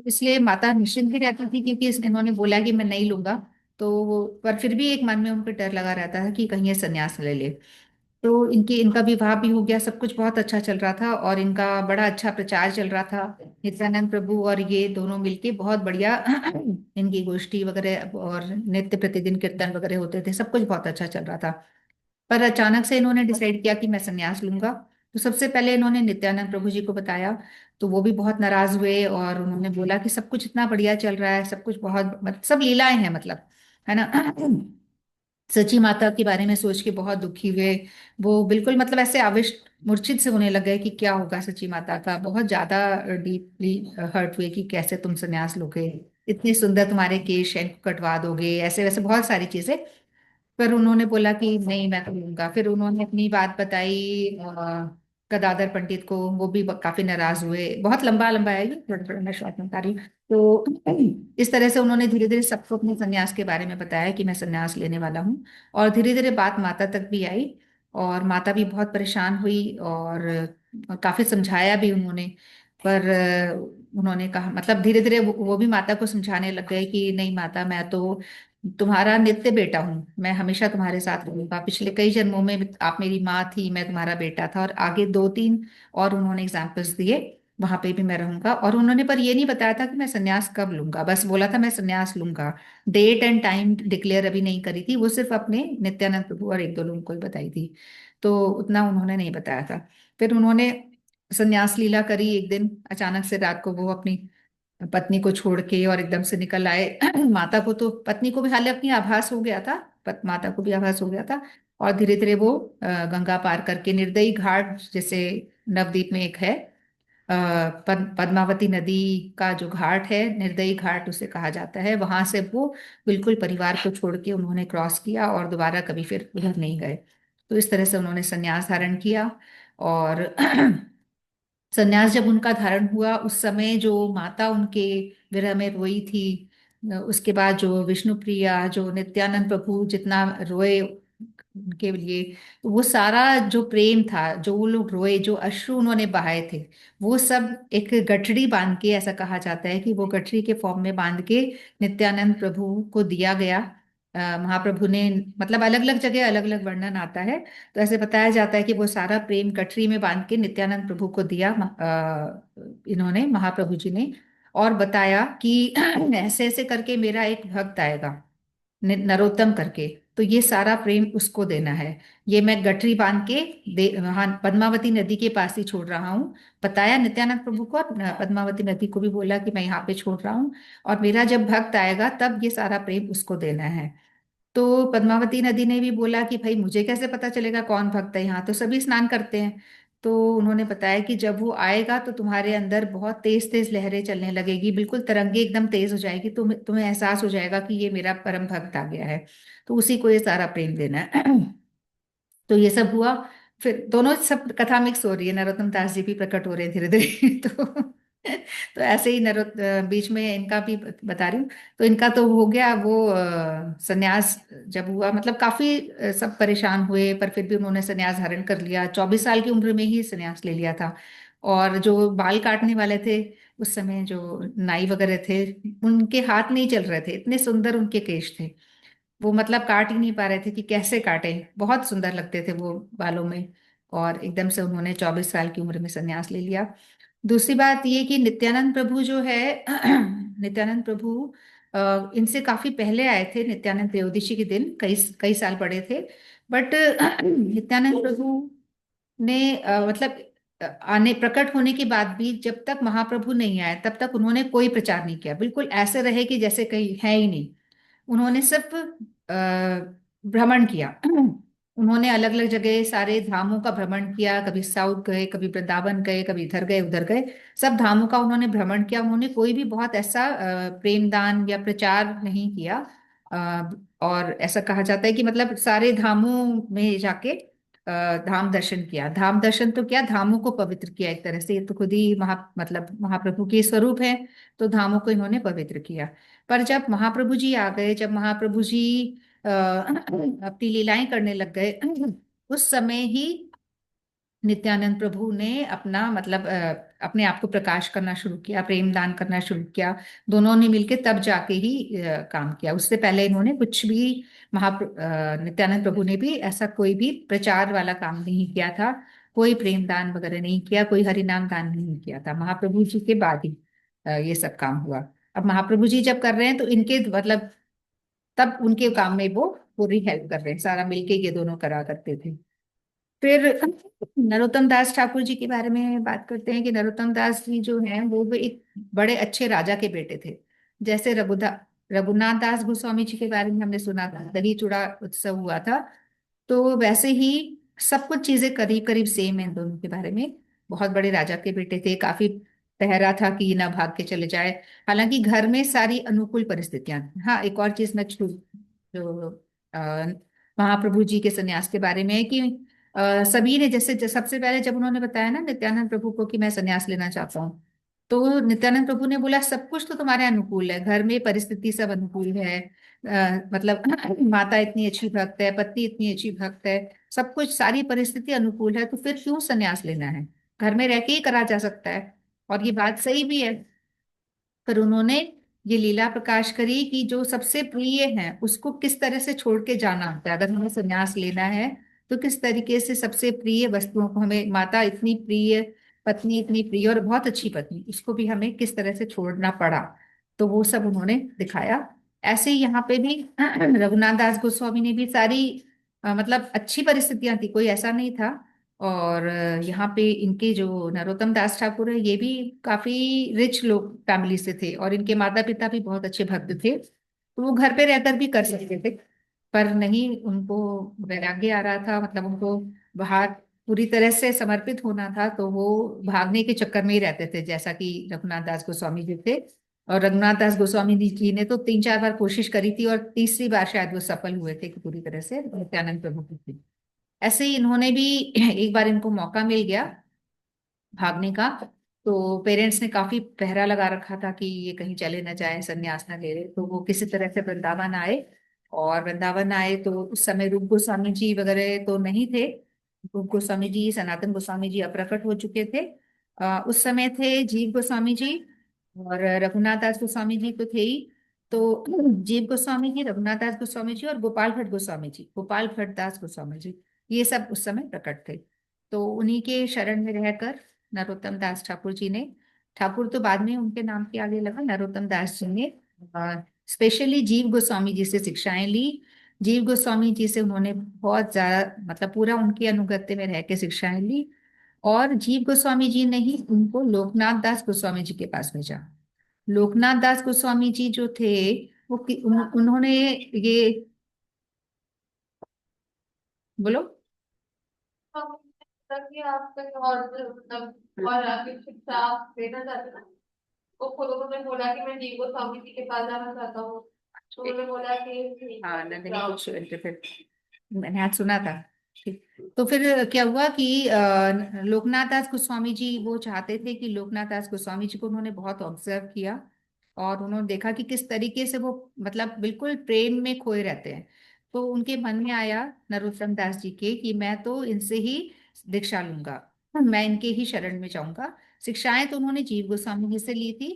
इसलिए माता निश्चिंत भी रहती थी, क्योंकि इन्होंने बोला कि मैं नहीं लूंगा। तो पर फिर भी एक मन में उनको डर लगा रहता था कि कहीं ये संन्यास ले ले। तो इनका विवाह भी हो गया, सब कुछ बहुत अच्छा चल रहा था और इनका बड़ा अच्छा प्रचार चल रहा था। नित्यानंद प्रभु और ये दोनों मिलके बहुत बढ़िया इनकी गोष्ठी वगैरह और नित्य प्रतिदिन कीर्तन वगैरह होते थे, सब कुछ बहुत अच्छा चल रहा था। पर अचानक से इन्होंने डिसाइड किया कि मैं संन्यास लूंगा। तो सबसे पहले इन्होंने नित्यानंद प्रभु जी को बताया। तो वो भी बहुत नाराज हुए और उन्होंने बोला कि सब कुछ इतना बढ़िया चल रहा है, सब कुछ बहुत सब लीलाएं हैं मतलब, है ना। सची माता के बारे में सोच के बहुत दुखी हुए। वो बिल्कुल मतलब ऐसे आविष्ट मूर्छित से होने लग गए कि क्या होगा सची माता का, बहुत ज्यादा डीपली हर्ट हुए कि कैसे तुम संन्यास लोगे, इतने सुंदर तुम्हारे केश हैं, कटवा दोगे, ऐसे वैसे बहुत सारी चीजें। पर उन्होंने बोला कि नहीं मैं तो लूंगा। फिर उन्होंने अपनी बात बताई गदाधर पंडित को, वो भी काफी नाराज हुए। बहुत लंबा लंबा है ये, थोड़ा थोड़ा मैं शॉर्ट में बता रही हूँ। तो इस तरह से उन्होंने धीरे धीरे सबको अपने संन्यास के बारे में बताया कि मैं संन्यास लेने वाला हूँ। और धीरे धीरे बात माता तक भी आई और माता भी बहुत परेशान हुई और काफी समझाया भी उन्होंने। पर उन्होंने कहा मतलब धीरे धीरे वो भी माता को समझाने लग गए कि नहीं माता, मैं तो तुम्हारा नित्य बेटा हूँ, मैं हमेशा तुम्हारे साथ रहूंगा। पिछले कई जन्मों में आप मेरी माँ थी, मैं तुम्हारा बेटा था, और आगे दो तीन और उन्होंने एग्जाम्पल्स दिए, वहां पे भी मैं रहूंगा। और उन्होंने पर ये नहीं बताया था कि मैं संन्यास कब लूंगा, बस बोला था मैं संन्यास लूंगा। डेट एंड टाइम डिक्लेयर अभी नहीं करी थी, वो सिर्फ अपने नित्यानंद प्रभु और एक दो लोगों को ही बताई थी। तो उतना उन्होंने नहीं बताया था। फिर उन्होंने संन्यास लीला करी। एक दिन अचानक से रात को वो अपनी पत्नी को छोड़ के और एकदम से निकल आए। माता को तो, पत्नी को भी हाल अपनी आभास हो गया था, माता को भी आभास हो गया था। और धीरे धीरे वो गंगा पार करके निर्दयी घाट, जैसे नवद्वीप में एक है, पद्मावती नदी का जो घाट है, निर्दयी घाट उसे कहा जाता है, वहां से वो बिल्कुल परिवार को छोड़ के उन्होंने क्रॉस किया और दोबारा कभी फिर उधर नहीं गए। तो इस तरह से उन्होंने संन्यास धारण किया। और संन्यास जब उनका धारण हुआ, उस समय जो माता उनके विरह में रोई थी, उसके बाद जो विष्णुप्रिया, जो नित्यानंद प्रभु जितना रोए, उनके लिए। तो वो सारा जो प्रेम था, जो वो लोग रोए, जो अश्रु उन्होंने बहाए थे, वो सब एक गठरी बांध के, ऐसा कहा जाता है कि वो गठरी के फॉर्म में बांध के नित्यानंद प्रभु को दिया गया। महाप्रभु ने, मतलब अलग अलग जगह अलग अलग वर्णन आता है, तो ऐसे बताया जाता है कि वो सारा प्रेम गठरी में बांध के नित्यानंद प्रभु को दिया, इन्होंने, महाप्रभु जी ने। और बताया कि ऐसे ऐसे करके मेरा एक भक्त आएगा, नरोत्तम करके, तो ये सारा प्रेम उसको देना है। ये मैं गठरी बांध के वहां पद्मावती नदी के पास ही छोड़ रहा हूँ। बताया नित्यानंद प्रभु को, और पद्मावती नदी को भी बोला कि मैं यहाँ पे छोड़ रहा हूँ, और मेरा जब भक्त आएगा तब ये सारा प्रेम उसको देना है। तो पद्मावती नदी ने भी बोला कि भाई मुझे कैसे पता चलेगा कौन भक्त है, यहाँ तो सभी स्नान करते हैं। तो उन्होंने बताया कि जब वो आएगा तो तुम्हारे अंदर बहुत तेज तेज लहरें चलने लगेगी, बिल्कुल तरंगे एकदम तेज हो जाएगी, तुम्हें एहसास हो जाएगा कि ये मेरा परम भक्त आ गया है। तो उसी को ये सारा प्रेम देना है। तो ये सब हुआ। फिर दोनों सब कथा मिक्स हो रही है, नरोत्तम दास जी भी प्रकट हो रहे हैं धीरे धीरे। तो ऐसे ही बीच में इनका भी बता रही हूँ। तो इनका तो हो गया वो सन्यास जब हुआ, मतलब काफी सब परेशान हुए, पर फिर भी उन्होंने सन्यास धारण कर लिया, 24 साल की उम्र में ही सन्यास ले लिया था। और जो बाल काटने वाले थे उस समय, जो नाई वगैरह थे, उनके हाथ नहीं चल रहे थे, इतने सुंदर उनके केश थे। वो मतलब काट ही नहीं पा रहे थे कि कैसे काटे, बहुत सुंदर लगते थे वो बालों में। और एकदम से उन्होंने 24 साल की उम्र में संन्यास ले लिया। दूसरी बात ये कि नित्यानंद प्रभु जो है, नित्यानंद प्रभु इनसे काफी पहले आए थे, नित्यानंद त्रयोदशी के दिन, कई कई साल पड़े थे। बट नित्यानंद प्रभु ने मतलब आने प्रकट होने के बाद भी जब तक महाप्रभु नहीं आए तब तक उन्होंने कोई प्रचार नहीं किया, बिल्कुल ऐसे रहे कि जैसे कहीं है ही नहीं। उन्होंने सिर्फ भ्रमण किया। उन्होंने अलग अलग जगह सारे धामों का भ्रमण किया, कभी साउथ गए, कभी वृंदावन गए, कभी इधर गए उधर गए, सब धामों का उन्होंने भ्रमण किया। उन्होंने कोई भी बहुत ऐसा प्रेम दान या प्रचार नहीं किया। अ, और ऐसा कहा जाता है कि मतलब सारे धामों में जाके धाम दर्शन किया। धाम दर्शन तो क्या, धामों को पवित्र किया एक तरह से, ये तो खुद ही मतलब महाप्रभु के स्वरूप है। तो धामों को इन्होंने पवित्र किया। पर जब महाप्रभु जी आ गए, जब महाप्रभु जी अपनी लीलाएं करने लग गए, उस समय ही नित्यानंद प्रभु ने अपना मतलब अपने आप को प्रकाश करना शुरू किया, प्रेम दान करना शुरू किया। दोनों ने मिलके तब जाके ही काम किया। उससे पहले इन्होंने कुछ भी नित्यानंद प्रभु ने भी ऐसा कोई भी प्रचार वाला काम नहीं किया था, कोई प्रेम दान वगैरह नहीं किया, कोई हरिनाम दान नहीं किया था। महाप्रभु जी के बाद ही ये सब काम हुआ। अब महाप्रभु जी जब कर रहे हैं तो इनके मतलब तब उनके काम में वो पूरी हेल्प कर रहे हैं, सारा मिलके ये दोनों करा करते थे। फिर नरोत्तम दास ठाकुर जी के बारे में बात करते हैं कि नरोत्तम दास जी जो हैं वो भी एक बड़े अच्छे राजा के बेटे थे। जैसे रघुनाथ दास गोस्वामी जी के बारे में हमने सुना था, दही चूड़ा उत्सव हुआ था, तो वैसे ही सब कुछ चीजें करीब करीब सेम है इन दोनों के बारे में। बहुत बड़े राजा के बेटे थे, काफी पहरा था कि ना भाग के चले जाए। हालांकि घर में सारी अनुकूल परिस्थितियां थी। हाँ, एक और चीज मैं जो महाप्रभु जी के सन्यास के बारे में है कि सभी ने जैसे सबसे पहले जब उन्होंने बताया ना नित्यानंद प्रभु को कि मैं सन्यास लेना चाहता हूँ, तो नित्यानंद प्रभु ने बोला सब कुछ तो तुम्हारे अनुकूल है, घर में परिस्थिति सब अनुकूल है, मतलब माता इतनी अच्छी भक्त है, पत्नी इतनी अच्छी भक्त है, सब कुछ सारी परिस्थिति अनुकूल है, तो फिर क्यों सन्यास लेना है, घर में रह के ही करा जा सकता है। और ये बात सही भी है। पर उन्होंने ये लीला प्रकाश करी कि जो सबसे प्रिय है उसको किस तरह से छोड़ के जाना होता है, अगर हमें संन्यास लेना है तो किस तरीके से सबसे प्रिय वस्तुओं को, हमें माता इतनी प्रिय, पत्नी इतनी प्रिय और बहुत अच्छी पत्नी, उसको भी हमें किस तरह से छोड़ना पड़ा, तो वो सब उन्होंने दिखाया। ऐसे ही यहाँ पे भी रघुनाथ दास गोस्वामी ने भी सारी मतलब अच्छी परिस्थितियां थी, कोई ऐसा नहीं था। और यहाँ पे इनके जो नरोत्तम दास ठाकुर है ये भी काफी रिच लोग फैमिली से थे, और इनके माता पिता भी बहुत अच्छे भक्त थे, तो वो घर पे रहकर भी कर सकते थे। पर नहीं, उनको वैराग्य आ रहा था, मतलब उनको बाहर पूरी तरह से समर्पित होना था, तो वो भागने के चक्कर में ही रहते थे, जैसा कि रघुनाथ दास गोस्वामी जी थे। और रघुनाथ दास गोस्वामी जी ने तो 3 4 बार कोशिश करी थी, और तीसरी बार शायद वो सफल हुए थे कि पूरी तरह से नित्यानंद प्रभु की। ऐसे ही इन्होंने भी एक बार इनको मौका मिल गया भागने का, तो पेरेंट्स ने काफी पहरा लगा रखा था कि ये कहीं चले ना जाए, संन्यास ना ले ले, तो वो किसी तरह से वृंदावन आए। और वृंदावन आए तो उस समय रूप गोस्वामी जी वगैरह तो नहीं थे। रूप गोस्वामी जी, सनातन गोस्वामी जी अप्रकट हो चुके थे। उस समय थे जीव गोस्वामी जी और रघुनाथ दास गोस्वामी जी तो थे ही। तो जीव गोस्वामी जी, रघुनाथ दास गोस्वामी जी और गोपाल भट्ट गोस्वामी जी, गोपाल भट्ट दास गोस्वामी जी, ये सब उस समय प्रकट थे। तो उन्हीं के शरण में रहकर नरोत्तम दास ठाकुर जी ने, ठाकुर तो बाद में उनके नाम के आगे लगा, नरोत्तम दास जी ने स्पेशली जीव गोस्वामी जी से शिक्षाएं ली। जीव गोस्वामी जी से उन्होंने बहुत ज्यादा, मतलब पूरा उनके अनुगत्य में रह के शिक्षाएं ली। और जीव गोस्वामी जी ने ही उनको लोकनाथ दास गोस्वामी जी के पास भेजा। लोकनाथ दास गोस्वामी जी जो थे, वो उन्होंने ये, बोलो। ताकि आप कहीं और मतलब और आगे शिक्षा आप लेना चाहते हैं ना। वो खुद उन्होंने बोला कि मैं डी गोस्वामी जी के पास जाना चाहता हूँ। तो उन्होंने बोला कि ठीक हाँ, है नंदिनी जाओ। कुछ इंटरफेयर, मैंने आज सुना था। ठीक। तो फिर क्या हुआ कि लोकनाथ दास गोस्वामी जी वो चाहते थे कि लोकनाथ दास गोस्वामी जी को उन्होंने बहुत ऑब्जर्व किया और उन्होंने देखा कि किस तरीके से वो मतलब बिल्कुल प्रेम में खोए रहते हैं। तो उनके मन में आया नरोत्तम दास जी के कि मैं तो इनसे ही दीक्षा लूंगा, मैं इनके ही शरण में जाऊंगा। शिक्षाएं तो उन्होंने जीव गोस्वामी जी से ली थी,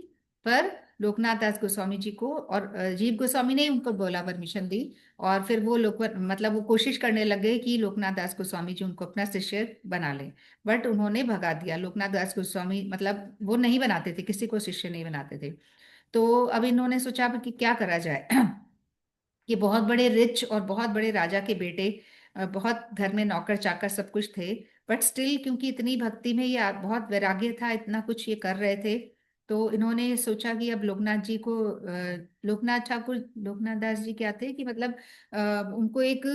पर लोकनाथ दास गोस्वामी जी को, और जीव गोस्वामी ने ही उनको बोला, परमिशन दी। और फिर वो लोग मतलब वो कोशिश करने लगे कि लोकनाथ दास गोस्वामी जी उनको अपना शिष्य बना लें। बट उन्होंने भगा दिया। लोकनाथ दास गोस्वामी मतलब वो नहीं बनाते थे, किसी को शिष्य नहीं बनाते थे। तो अब इन्होंने सोचा कि क्या करा जाए। कि बहुत बड़े रिच और बहुत बड़े राजा के बेटे, बहुत घर में नौकर चाकर सब कुछ थे, बट स्टिल क्योंकि इतनी भक्ति में ये बहुत वैराग्य था, इतना कुछ ये कर रहे थे। तो इन्होंने सोचा कि अब लोकनाथ जी को, लोकनाथ ठाकुर, लोकनाथ दास जी क्या थे कि मतलब उनको एक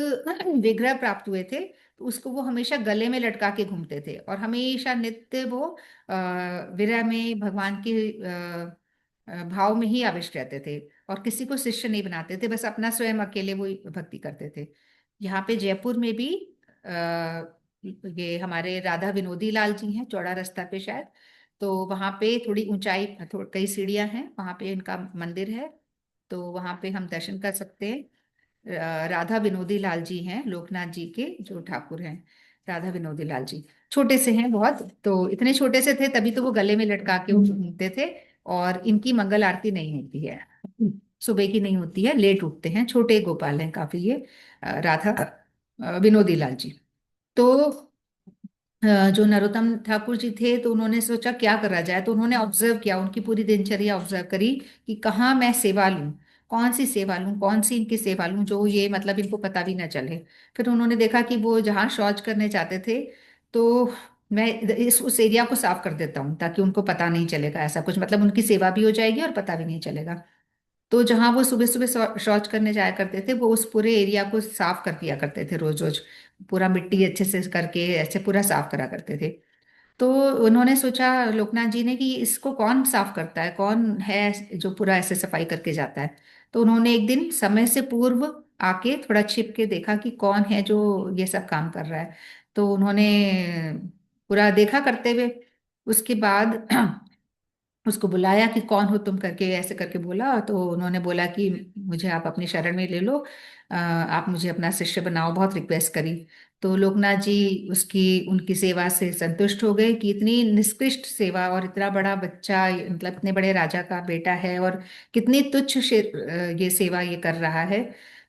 विग्रह प्राप्त हुए थे, तो उसको वो हमेशा गले में लटका के घूमते थे और हमेशा नित्य वो विरह में भगवान के भाव में ही आविष्ट रहते थे। और किसी को शिष्य नहीं बनाते थे, बस अपना स्वयं अकेले वो भक्ति करते थे। यहाँ पे जयपुर में भी ये हमारे राधा विनोदी लाल जी हैं, चौड़ा रास्ता पे शायद। तो वहाँ पे थोड़ी ऊंचाई, कई सीढ़ियां हैं, वहाँ पे इनका मंदिर है। तो वहाँ पे हम दर्शन कर सकते हैं। राधा विनोदी लाल जी हैं, लोकनाथ जी के जो ठाकुर हैं, राधा विनोदी लाल जी। छोटे से हैं बहुत, तो इतने छोटे से थे तभी तो वो गले में लटका के वो घूमते थे। और इनकी मंगल आरती नहीं होती है, सुबह की नहीं होती है, लेट उठते हैं, छोटे गोपाल हैं काफी ये, राधा विनोदी लाल जी। तो जो नरोत्तम ठाकुर जी थे, तो उन्होंने सोचा क्या करा जाए, तो उन्होंने ऑब्जर्व किया, उनकी पूरी दिनचर्या ऑब्जर्व करी कि कहाँ मैं सेवा लूं, कौन सी सेवा लूं, कौन सी इनकी सेवा लूं जो ये मतलब इनको पता भी ना चले। फिर उन्होंने देखा कि वो जहाँ शौच करने जाते थे, तो मैं इस उस एरिया को साफ कर देता हूँ ताकि उनको पता नहीं चलेगा, ऐसा कुछ मतलब उनकी सेवा भी हो जाएगी और पता भी नहीं चलेगा। तो जहां वो सुबह सुबह शौच करने जाया करते थे, वो उस पूरे एरिया को साफ कर दिया करते थे रोज रोज, पूरा मिट्टी अच्छे से करके ऐसे पूरा साफ करा करते थे। तो उन्होंने सोचा लोकनाथ जी ने कि इसको कौन साफ करता है, कौन है जो पूरा ऐसे सफाई करके जाता है। तो उन्होंने एक दिन समय से पूर्व आके थोड़ा छिप के देखा कि कौन है जो ये सब काम कर रहा है। तो उन्होंने पूरा देखा करते हुए, उसके बाद उसको बुलाया कि कौन हो तुम करके, ऐसे करके बोला। तो उन्होंने बोला कि मुझे आप अपनी शरण में ले लो, आप मुझे अपना शिष्य बनाओ, बहुत रिक्वेस्ट करी। तो लोकनाथ जी उसकी उनकी सेवा से संतुष्ट हो गए कि इतनी निष्कृष्ट सेवा और इतना बड़ा बच्चा, मतलब इतने बड़े राजा का बेटा है और कितनी तुच्छ ये सेवा ये कर रहा है।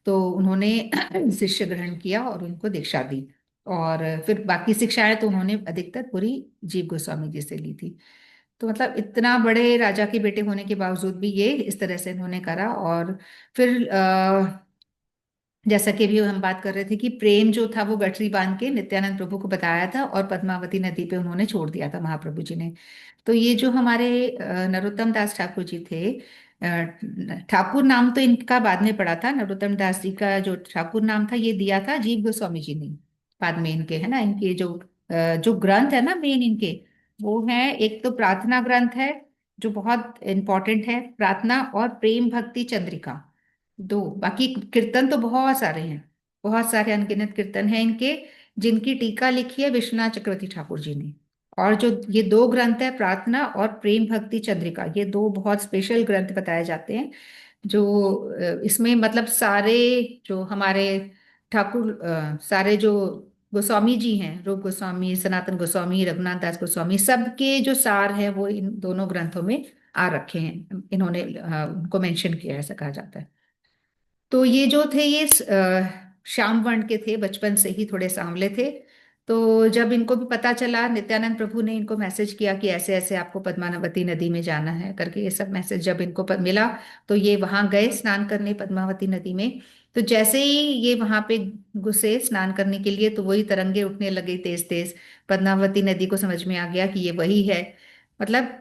तो उन्होंने शिष्य ग्रहण किया और उनको दीक्षा दी। और फिर बाकी शिक्षाएं तो उन्होंने अधिकतर पूरी जीव गोस्वामी जी से ली थी। तो मतलब इतना बड़े राजा के बेटे होने के बावजूद भी ये इस तरह से इन्होंने करा। और फिर जैसा कि अभी हम बात कर रहे थे कि प्रेम जो था वो गठरी बांध के नित्यानंद प्रभु को बताया था और पद्मावती नदी पे उन्होंने छोड़ दिया था महाप्रभु जी ने। तो ये जो हमारे नरोत्तम दास ठाकुर जी थे, ठाकुर नाम तो इनका बाद में पड़ा था, नरोत्तम दास जी का जो ठाकुर नाम था ये दिया था जीव गोस्वामी जी ने बाद में इनके, है ना, इनके जो जो ग्रंथ है ना मेन इनके, वो है, एक तो प्रार्थना ग्रंथ है जो बहुत इंपॉर्टेंट है, प्रार्थना और प्रेम भक्ति चंद्रिका, दो। बाकी कीर्तन तो बहुत सारे हैं, बहुत सारे अनगिनत कीर्तन हैं इनके, जिनकी टीका लिखी है विश्वनाथ चक्रवर्ती ठाकुर जी ने। और जो ये दो ग्रंथ है, प्रार्थना और प्रेम भक्ति चंद्रिका, ये दो बहुत स्पेशल ग्रंथ बताए जाते हैं। जो इसमें मतलब सारे जो हमारे ठाकुर सारे जो गोस्वामी जी हैं, रूप गोस्वामी, सनातन गोस्वामी, रघुनाथ दास गोस्वामी, सबके जो सार है वो इन दोनों ग्रंथों में आ रखे हैं। इन्होंने उनको मेंशन किया है, ऐसा कहा जाता है। तो ये जो थे ये श्याम वर्ण के थे, बचपन से ही थोड़े सांवले थे। तो जब इनको भी पता चला, नित्यानंद प्रभु ने इनको मैसेज किया कि ऐसे ऐसे आपको पद्मावती नदी में जाना है करके, ये सब मैसेज जब इनको मिला तो ये वहां गए स्नान करने पद्मावती नदी में। तो जैसे ही ये वहां पे घुसे स्नान करने के लिए, तो वही तरंगे उठने लगी तेज तेज। पद्मावती नदी को समझ में आ गया कि ये वही है। मतलब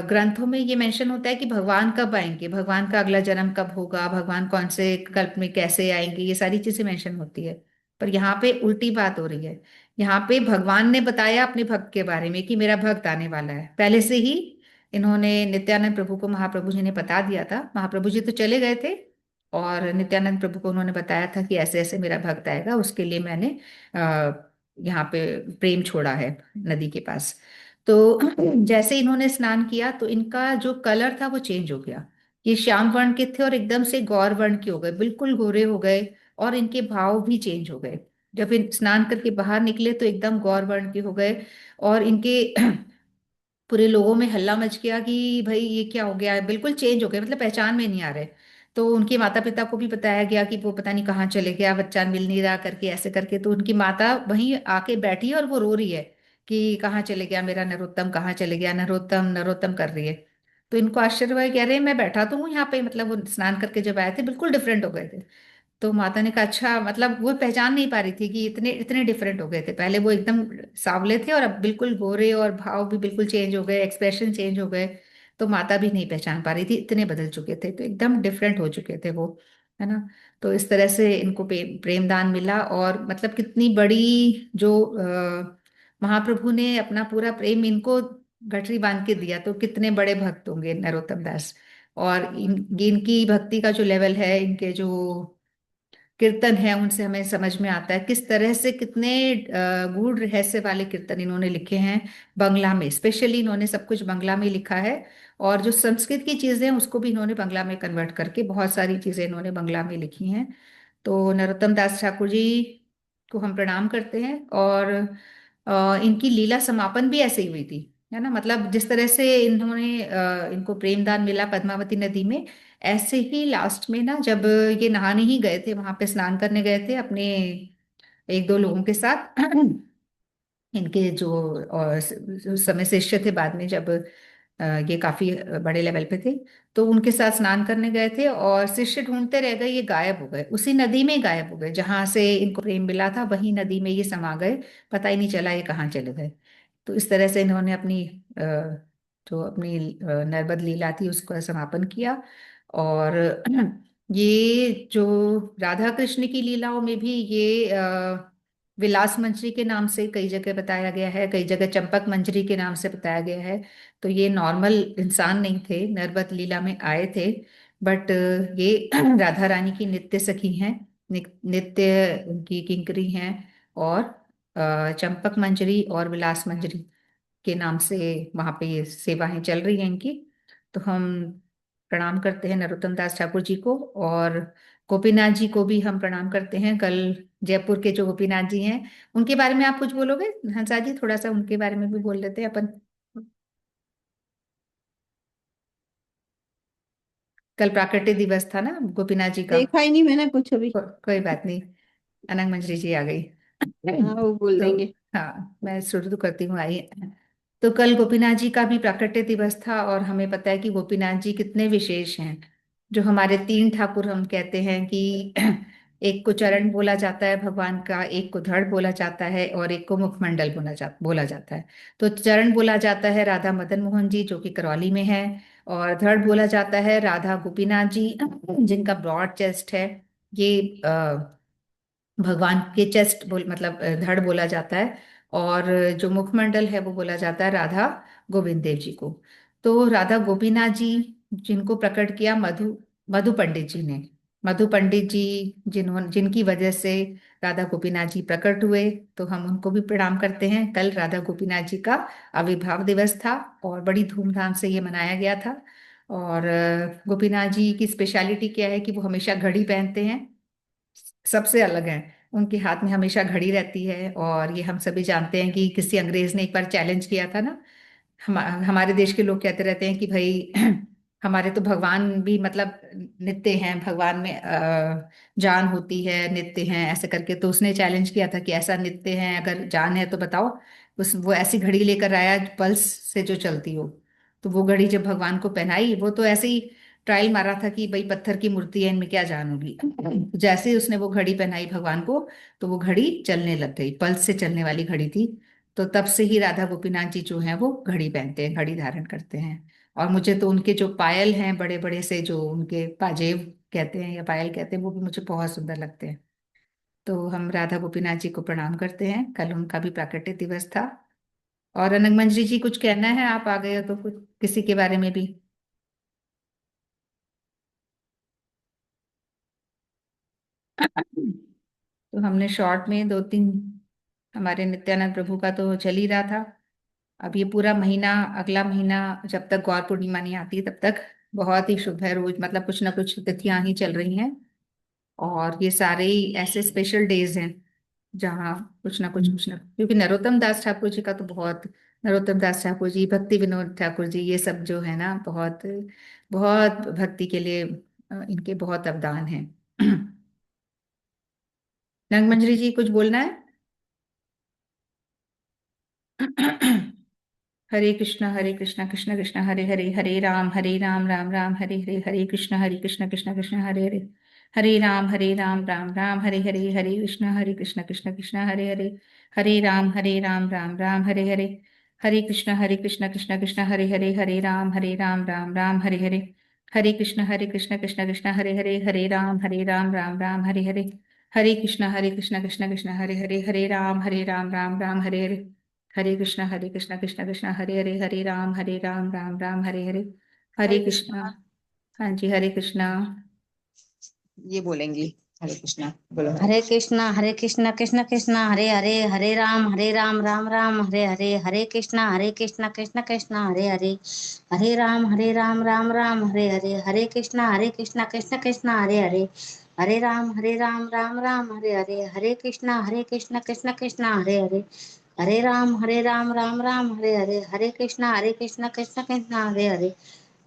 ग्रंथों में ये मेंशन होता है कि भगवान कब आएंगे, भगवान का अगला जन्म कब होगा, भगवान कौन से कल्प में कैसे आएंगे, ये सारी चीजें मेंशन होती है। पर यहाँ पे उल्टी बात हो रही है। यहाँ पे भगवान ने बताया अपने भक्त के बारे में कि मेरा भक्त आने वाला है, पहले से ही इन्होंने नित्यानंद प्रभु को, महाप्रभु जी ने बता दिया था। महाप्रभु जी तो चले गए थे और नित्यानंद प्रभु को उन्होंने बताया था कि ऐसे ऐसे मेरा भक्त आएगा, उसके लिए मैंने यहाँ पे प्रेम छोड़ा है नदी के पास। तो जैसे इन्होंने स्नान किया तो इनका जो कलर था वो चेंज हो गया। ये श्याम वर्ण के थे और एकदम से गौर वर्ण के हो गए, बिल्कुल गोरे हो गए। और इनके भाव भी चेंज हो गए। जब इन स्नान करके बाहर निकले तो एकदम गौर वर्ण के हो गए। और इनके पूरे लोगों में हल्ला मच गया कि भाई ये क्या हो गया है, बिल्कुल चेंज हो गए, मतलब पहचान में नहीं आ रहे। तो उनके माता पिता को भी बताया गया कि वो पता नहीं कहाँ चले गया, बच्चा मिल नहीं रहा करके, ऐसे करके। तो उनकी माता वहीं आके बैठी है और वो रो रही है कि कहाँ चले गया मेरा नरोत्तम, कहाँ चले गया नरोत्तम, नरोत्तम कर रही है। तो इनको आश्चर्य हुआ, कह रहे हैं मैं बैठा तो हूँ यहाँ पे, मतलब वो स्नान करके जब आए थे बिल्कुल डिफरेंट हो गए थे। तो माता ने कहा अच्छा, मतलब वो पहचान नहीं पा रही थी कि इतने इतने डिफरेंट हो गए थे, पहले वो एकदम सांवले थे और अब बिल्कुल गोरे, और भाव भी बिल्कुल चेंज हो गए, एक्सप्रेशन चेंज हो गए। तो माता भी नहीं पहचान पा रही थी, इतने बदल चुके थे, तो एकदम डिफरेंट हो चुके थे वो, है ना। तो इस तरह से इनको प्रेम दान मिला। और मतलब कितनी बड़ी जो महाप्रभु ने अपना पूरा प्रेम इनको गठरी बांध के दिया, तो कितने बड़े भक्त होंगे नरोत्तम दास। और इनकी भक्ति का जो लेवल है, इनके जो कीर्तन है, उनसे हमें समझ में आता है किस तरह से कितने गूढ़ रहस्य वाले कीर्तन इन्होंने लिखे हैं। बंगला में स्पेशली इन्होंने सब कुछ बंगला में लिखा है। और जो संस्कृत की चीजें हैं उसको भी इन्होंने बंगला में कन्वर्ट करके बहुत सारी चीजें इन्होंने बंगला में लिखी हैं। तो नरोत्तम दास ठाकुर जी को हम प्रणाम करते हैं। और इनकी लीला समापन भी ऐसे ही हुई थी, है ना। मतलब जिस तरह से इन्होंने इनको प्रेमदान मिला पद्मावती नदी में, ऐसे ही लास्ट में ना, जब ये नहाने ही गए थे, वहां पे स्नान करने गए थे अपने एक दो लोगों के साथ इनके जो उस समय शिष्य थे, बाद में जब ये काफी बड़े लेवल पे थे, तो उनके साथ स्नान करने गए थे और शिष्य ढूंढते रह गए, ये गायब हो गए, उसी नदी में गायब हो गए जहां से इनको प्रेम मिला था, वही नदी में ये समा गए। पता ही नहीं चला ये कहाँ चले गए। तो इस तरह से इन्होंने अपनी जो अपनी नर्मद लीला थी उसका समापन किया। और ये जो राधा कृष्ण की लीलाओं में भी ये विलास मंजरी के नाम से कई जगह बताया गया है, कई जगह चंपक मंजरी के नाम से बताया गया है। तो ये नॉर्मल इंसान नहीं थे, नरबत लीला में आए थे। बट ये राधा रानी की नित्य सखी हैं, नित्य उनकी किंकरी हैं। और चंपक मंजरी और विलास मंजरी के नाम से वहां पे ये सेवाएं चल रही हैं इनकी। तो हम प्रणाम करते हैं नरोत्तम दास ठाकुर जी को। और गोपीनाथ जी को भी हम प्रणाम करते हैं। कल जयपुर के जो गोपीनाथ जी हैं, उनके बारे में आप कुछ बोलोगे हंसा जी? थोड़ा सा उनके बारे में भी बोल लेते हैं अपन। कल प्राकट्य दिवस था ना गोपीनाथ जी का। देखा ही नहीं मैंने कुछ अभी। कोई बात नहीं, अनंग मंजरी जी आ गई। हाँ वो बोल तो देंगे। हाँ, मैं शुरू तो करती हूँ, आई। तो कल गोपीनाथ जी का भी प्राकट्य दिवस था, और हमें पता है कि गोपीनाथ जी कितने विशेष हैं। जो हमारे तीन ठाकुर हम कहते हैं कि एक को चरण बोला जाता है भगवान का, एक को धड़ बोला जाता है, और एक को मुखमंडल बोला जाता है। तो चरण बोला जाता है राधा मदन मोहन जी जो कि करौली में है। और धड़ बोला जाता है राधा गोपीनाथ जी जिनका ब्रॉड चेस्ट है। ये भगवान के चेस्ट मतलब धड़ बोला जाता है। और जो मुखमंडल है वो बोला जाता है राधा गोविंद देव जी को। तो राधा गोपीनाथ जी जिनको प्रकट किया मधु मधु पंडित जी ने, मधु पंडित जी जिनकी वजह से राधा गोपीनाथ जी प्रकट हुए, तो हम उनको भी प्रणाम करते हैं। कल राधा गोपीनाथ जी का आविर्भाव दिवस था और बड़ी धूमधाम से ये मनाया गया था। और गोपीनाथ जी की स्पेशलिटी क्या है कि वो हमेशा घड़ी पहनते हैं, सबसे अलग है। उनके हाथ में हमेशा घड़ी रहती है। और ये हम सभी जानते हैं कि किसी अंग्रेज ने एक बार चैलेंज किया था ना, हमारे देश के लोग कहते रहते हैं कि भाई हमारे तो भगवान भी मतलब नित्य हैं, भगवान में जान होती है, नित्य हैं ऐसे करके। तो उसने चैलेंज किया था कि ऐसा नित्य है अगर जान है तो बताओ। वो ऐसी घड़ी लेकर आया पल्स से जो चलती हो। तो वो घड़ी जब भगवान को पहनाई, वो तो ऐसे ही ट्रायल मारा था कि भाई पत्थर की मूर्ति है, इनमें क्या जान होगी। तो जैसे ही उसने वो घड़ी पहनाई भगवान को, तो वो घड़ी चलने लग गई, पल्स से चलने वाली घड़ी थी। तो तब से ही राधा गोपीनाथ जी जो हैं वो घड़ी पहनते हैं, घड़ी धारण करते हैं। और मुझे तो उनके जो पायल हैं बड़े बड़े से, जो उनके पाजेब कहते हैं या पायल कहते हैं, वो भी मुझे बहुत सुंदर लगते हैं। तो हम राधा गोपीनाथ जी को प्रणाम करते हैं। कल उनका भी प्राकट्य दिवस था। और अनंग मंजरी जी, कुछ कहना है? आप आ गए हो तो कुछ किसी के बारे में भी। तो हमने शॉर्ट में दो तीन, हमारे नित्यानंद प्रभु का तो चल ही रहा था। अब ये पूरा महीना, अगला महीना जब तक गौर पूर्णिमा नहीं आती तब तक बहुत ही शुभ है। रोज मतलब कुछ ना कुछ तिथियां ही चल रही हैं। और ये सारे ही ऐसे स्पेशल डेज हैं जहाँ कुछ ना क्योंकि नरोत्तम दास ठाकुर जी का तो बहुत, नरोत्तम दास ठाकुर जी, भक्ति विनोद ठाकुर जी, ये सब जो है ना, बहुत बहुत भक्ति के लिए इनके बहुत अवदान हैं। रंगमंजरी जी, कुछ बोलना है? हरे कृष्णा कृष्ण कृष्ण हरे हरे, हरे राम राम राम हरे हरे, हरे कृष्ण कृष्ण हरे हरे, हरे राम राम हरे हरे, हरे कृष्ण कृष्ण हरे हरे, हरे राम राम हरे हरे, हरे कृष्ण कृष्ण हरे हरे, हरे राम राम हरे हरे, हरे कृष्ण कृष्ण हरे हरे, हरे राम राम हरे हरे, हरे कृष्ण कृष्ण हरे हरे, हरे राम राम हरे हरे, हरे कृष्ण कृष्ण हरे हरे, हरे राम राम हरे हरे, हरे हरे कृष्णा। कृष्णा। हाँ जी, हरे कृष्णा। ये बोलेंगी। हरे कृष्णा बोलो। हरे कृष्णा कृष्ण कृष्ण हरे हरे, हरे राम राम राम हरे हरे, हरे कृष्णा कृष्ण कृष्ण हरे हरे, हरे राम राम राम हरे हरे, हरे कृष्ण कृष्ण कृष्ण हरे हरे, हरे राम राम राम हरे हरे, हरे कृष्ण कृष्ण कृष्ण हरे हरे, हरे राम राम हरे हरे, हरे कृष्ण कृष्ण कृष्ण हरे हरे,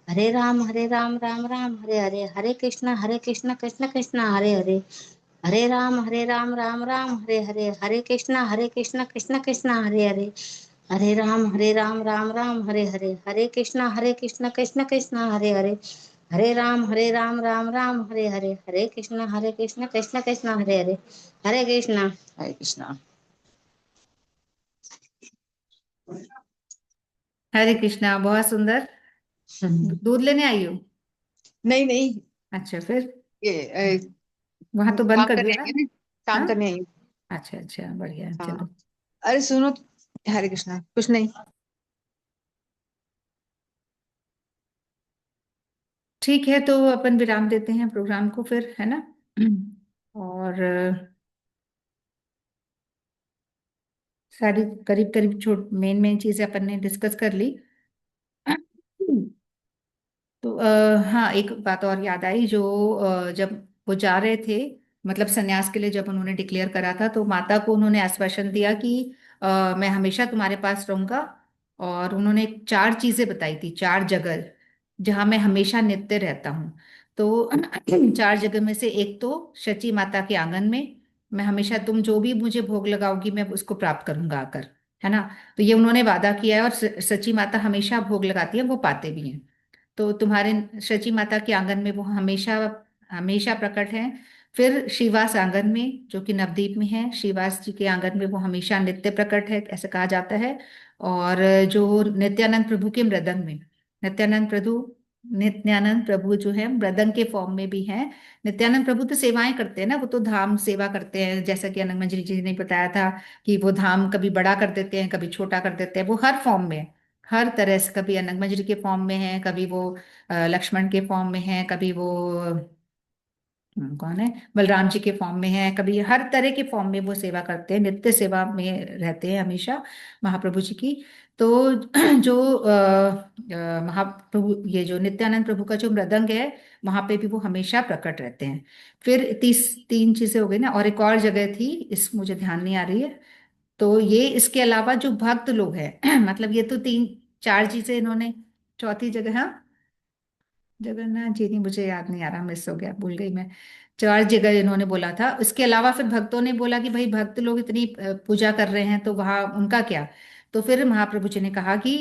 हरे राम राम हरे हरे, हरे कृष्ण कृष्ण कृष्ण हरे हरे, हरे राम राम हरे हरे, हरे कृष्ण कृष्ण कृष्ण हरे हरे, हरे राम हरे हरे, हरे कृष्ण कृष्ण कृष्ण हरे हरे, हरे राम हरे हरे, हरे कृष्ण कृष्ण कृष्ण हरे हरे, हरे कृष्णा। हरे कृष्णा, बहुत सुंदर। दूध लेने आई हो? नहीं नहीं, अच्छा, फिर ये वहां तो बंद काम कर करने दिया आई ना। है ना, काम हाँ, करने आई हूँ। अच्छा अच्छा, बढ़िया है, हाँ। चलो। अरे सुनो, हरे कृष्णा कुछ नहीं। ठीक है, तो अपन विराम देते हैं प्रोग्राम को फिर, है ना? और सारी करीब करीब छोट मेन मेन चीजें अपन ने डिस्कस कर ली। तो हाँ, एक बात और याद आई। जो जब वो जा रहे थे, मतलब संन्यास के लिए जब उन्होंने डिक्लेयर करा था, तो माता को उन्होंने आश्वासन दिया कि मैं हमेशा तुम्हारे पास रहूंगा। और उन्होंने चार चीजें बताई थी, चार जगह जहाँ मैं हमेशा नित्य रहता हूँ। तो चार जगह में से एक तो शची माता के आंगन में, मैं हमेशा, तुम जो भी मुझे भोग लगाओगी मैं उसको प्राप्त करूंगा आकर, है ना? तो ये उन्होंने वादा किया है। और सची माता हमेशा भोग लगाती है, वो पाते भी हैं। तो तुम्हारे शची माता के आंगन में वो हमेशा हमेशा प्रकट है। फिर शिवास आंगन में, जो कि नवद्वीप में है, शिवास जी के आंगन में वो हमेशा नित्य प्रकट है, ऐसे कहा जाता है। और जो नित्यानंद प्रभु के मृदंग में, नित्यानंद प्रभु नित्यानंद प्रभु जो है मृदंग के फॉर्म में भी हैं। नित्यानंद प्रभु तो सेवाएं करते हैं ना, वो तो धाम सेवा करते हैं, जैसा कि अनंत मंजरी जी ने बताया था कि वो धाम कभी बड़ा कर देते हैं, कभी छोटा कर देते हैं। वो हर फॉर्म में है, हर तरह से, कभी अनंगमंजरी के फॉर्म में है, कभी वो लक्ष्मण के फॉर्म में है, कभी वो कौन है? बलराम जी के फॉर्म में है, कभी हर तरह के फॉर्म में वो सेवा करते हैं, नित्य सेवा में रहते हैं हमेशा महाप्रभु जी की। तो जो महाप्रभु, ये जो नित्यानंद प्रभु का जो मृदंग है, वहां पे भी वो हमेशा प्रकट रहते हैं। फिर तीन चीजें हो गई ना, और एक और जगह थी, इस मुझे ध्यान नहीं आ रही है। तो ये इसके अलावा जो भक्त लोग हैं मतलब ये तो तीन चार चीजें इन्होंने, चौथी जगह, हाँ, जगन्नाथ जी नहीं, मुझे याद नहीं आ रहा, मिस हो गया, भूल गई मैं। चार जगह इन्होंने बोला था, उसके अलावा फिर भक्तों ने बोला कि भाई भक्त लोग इतनी पूजा कर रहे हैं तो वहाँ उनका क्या। तो फिर महाप्रभु जी ने कहा कि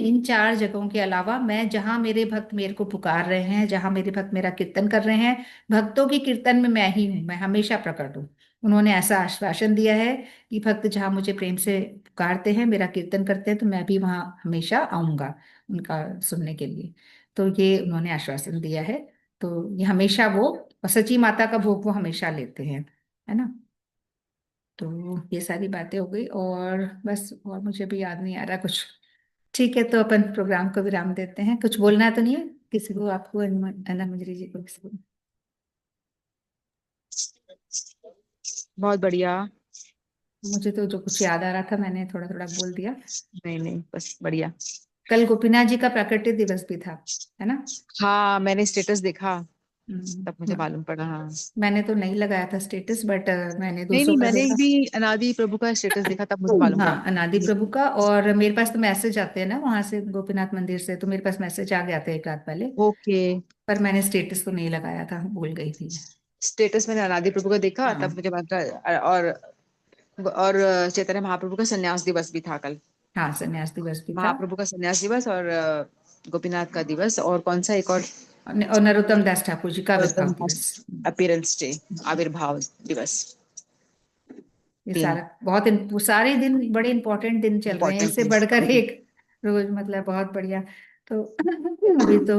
इन चार जगहों के अलावा मैं, जहाँ मेरे भक्त मेरे को पुकार रहे हैं, जहाँ मेरे भक्त मेरा कीर्तन कर रहे हैं, भक्तों की कीर्तन में मैं ही हूँ, मैं हमेशा प्रकट हूँ। उन्होंने ऐसा आश्वासन दिया है कि भक्त जहाँ मुझे प्रेम से पुकारते हैं, मेरा कीर्तन करते हैं, तो मैं भी वहाँ हमेशा आऊंगा उनका सुनने के लिए। तो ये उन्होंने आश्वासन दिया है। तो ये हमेशा वो, और सची माता का भोग वो हमेशा लेते हैं, है ना। तो ये सारी बातें हो गई, और बस, और मुझे भी याद नहीं आ रहा कुछ। ठीक है, तो अपन प्रोग्राम को विराम देते हैं। कुछ बोलना तो नहीं है किसी को, आपको, अना मंजरी जी को, किसी को? बहुत बढ़िया। मुझे तो जो कुछ याद आ रहा था मैंने थोड़ा थोड़ा बोल दिया। नहीं नहीं, बस बढ़िया। कल गोपीनाथ जी का प्राकट्य दिवस भी था, है ना। हाँ, मैंने स्टेटस देखा तब मुझे हम्म, मालूम पड़ा। हाँ, मैंने तो नहीं लगाया था स्टेटस, बट मैंने नहीं दूसरों नहीं, का मैंने देखा। भी अनादि प्रभु का स्टेटस देखा तब मुझे मालूम पड़ा। हाँ, अनादि प्रभु का, और मेरे पास तो मैसेज आते हैं ना वहां से, गोपीनाथ मंदिर से, तो मेरे पास मैसेज आ गया था एक रात पहले। ओके। पर मैंने स्टेटस तो नहीं लगाया था, भूल गई थी। स्टेटस मैंने अनादि प्रभु का देखा हाँ, तब मुझे पता। और चैतन्य महाप्रभु का संन्यास दिवस भी था कल। हाँ, संन्यास दिवस भी था। महाप्रभु का संन्यास दिवस, और गोपीनाथ का दिवस, और कौन सा एक और? और नरोत्तम दास ठाकुर जी का आविर्भाव दिवस। अपीयरेंस डे, आविर्भाव दिवस। ये तीन सारा बहुत वो सारे दिन बड़े इंपॉर्टेंट दिन चल रहे हैं, इम्पोर्टेंट इससे थे। बढ़कर एक रोज, मतलब बहुत बढ़िया। तो अभी तो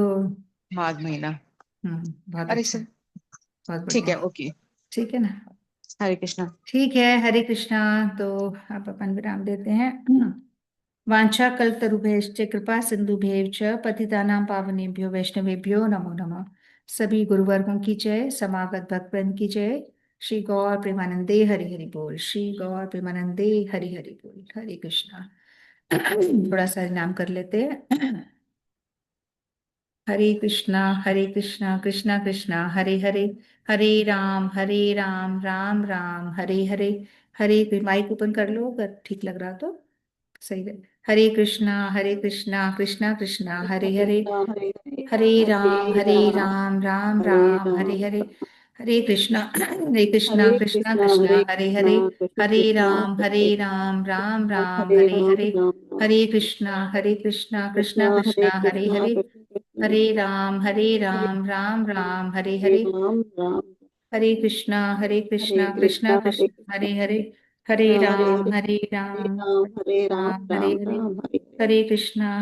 माघ महीना। बहुत अरे अच्छा, सब बहुत ठीक बढ़िया। है, ओके। ठीक है ना। हरे कृष्णा। ठीक है, हरे कृष्णा। तो आप अपन विराम देते हैं। वाञ्छा कल्पतरुभ्यश्च कृपा सिंधुभ्यैव च पतितानां पावनेभ्यो वैष्णवेभ्यो नमो नमः। सभी गुरुवर्गों की जय, समागत भक्तवृंद की जय। श्री गौर प्रेमानंदे हरि हरि बोल, श्री गौर प्रेमानंदे हरि हरि बोल, हरे कृष्णा। थोड़ा सा नाम कर लेते हैं। हरे कृष्णा कृष्णा कृष्णा हरे हरे, हरे राम राम राम हरे हरे। हरे, माइक ओपन कर लो अगर ठीक लग रहा तो, सही है। हरे कृष्णा कृष्णा कृष्णा हरे हरे, कृष्णा हरे हरे हरे राम राम राम हरे राम राम हरे हरे। हरे कृष्णा हरे कृष्णा कृष्णा कृष्णा हरे हरे, कृष्ण कृष्णा हरे राम राम राम हरे हरे राम हरे। राम राम हरे कृष्णा कृष्णा कृष्णा हरे कृष्णा हरे कृष्णा हरे, कृष्ण कृष्ण हरे हरे राम राम राम राम हरे हरे हरे। राम राम हरे हरे कृष्णा कृष्णा कृष्णा हरे कृष्ण हरे हरे, कृष्णा हरे हरे हरे हरे राम राम हरे राम हरे राम हरे। राम हरे हरे हरे हरे कृष्णा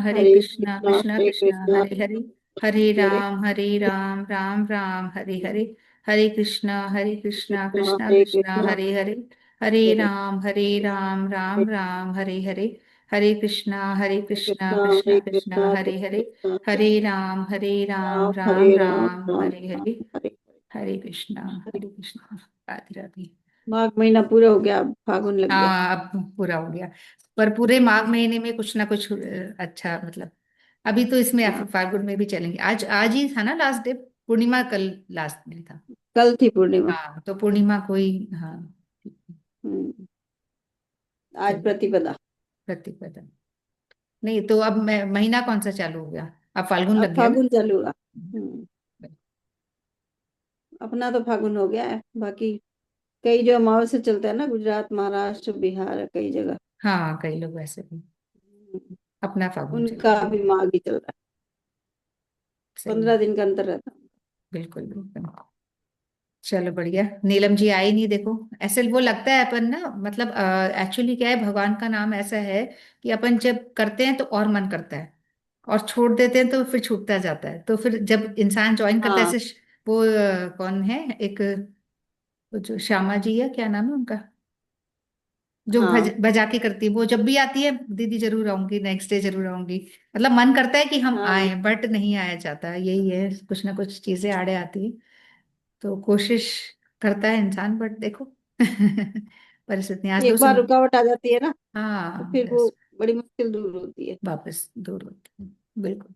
कृष्णा कृष्णा हरे कृष्णा कृष्णा हरे हरे, हरे हरे राम राम राम हरे हरे। हरे कृष्णा कृष्णा कृष्णा हरे कृष्णा कृष्णा हरे हरे, हरे हरे राम राम राम हरे हरे। हरे कृष्णा कृष्णा कृष्णा हरे कृष्णा कृष्णा हरे हरे, कृष्ण कृष्ण हरे राम राम राम हरे राम राम राम हरे राम हरे। हरे हरे हरे कृष्णा, राधे राधे। माघ महीना पूरा हो गया, अब फागुन लग गया। हाँ, अब पूरा हो गया। पर पूरे माघ महीने में कुछ ना कुछ अच्छा, मतलब अभी तो इसमें हाँ, फाल्गुन में भी चलेंगे। आज आज ही था ना लास्ट डे, पूर्णिमा कल लास्ट डे था। कल थी पूर्णिमा। हाँ, तो पूर्णिमा कोई, हाँ, हम्म, आज चलिए, प्रतिपदा। प्रतिपदा। नहीं तो अब महीना कौन सा चालू हो गया? अब फाल्गुन अब लग गया ना। फागुन चालू हुआ। अपना तो फागुन हो गया है, बाकी कई जो अमावस्या चलता है ना, गुजरात महाराष्ट्र बिहार कई जगह, हाँ, कई लोग वैसे भी अपना फाल्गुन उनका चलता है। अभी माघ ही चल रहा है। सही है, 15 दिन का अंतर रहता है। बिल्कुल बिल्कुल। चलो बढ़िया, नीलम जी आई नहीं देखो। ऐसे वो लगता है अपन ना, मतलब एक्चुअली क्या है, भगवान का नाम ऐसा है कि अपन जब करते हैं तो और मन करता है, और छोड़ देते हैं तो फिर छूटता जाता है। तो फिर जब इंसान ज्वाइन करता है हाँ ऐसे वो कौन है, एक वो जो श्यामा जी है, क्या नाम है उनका, जो हाँ बजा के करती है, वो जब भी आती है, दीदी जरूर आऊंगी, नेक्स्ट डे जरूर आऊंगी। मतलब मन करता है कि हम हाँ आए, बट नहीं आया जाता, यही है, कुछ ना कुछ चीजें आड़े आती है। तो कोशिश करता है इंसान, बट देखो परिस्थितियां आज तो एक बार रुकावट आ जाती है ना, तो हाँ फिर वो बस बड़ी मुश्किल दूर होती है। वापस दूर होती है। बिल्कुल।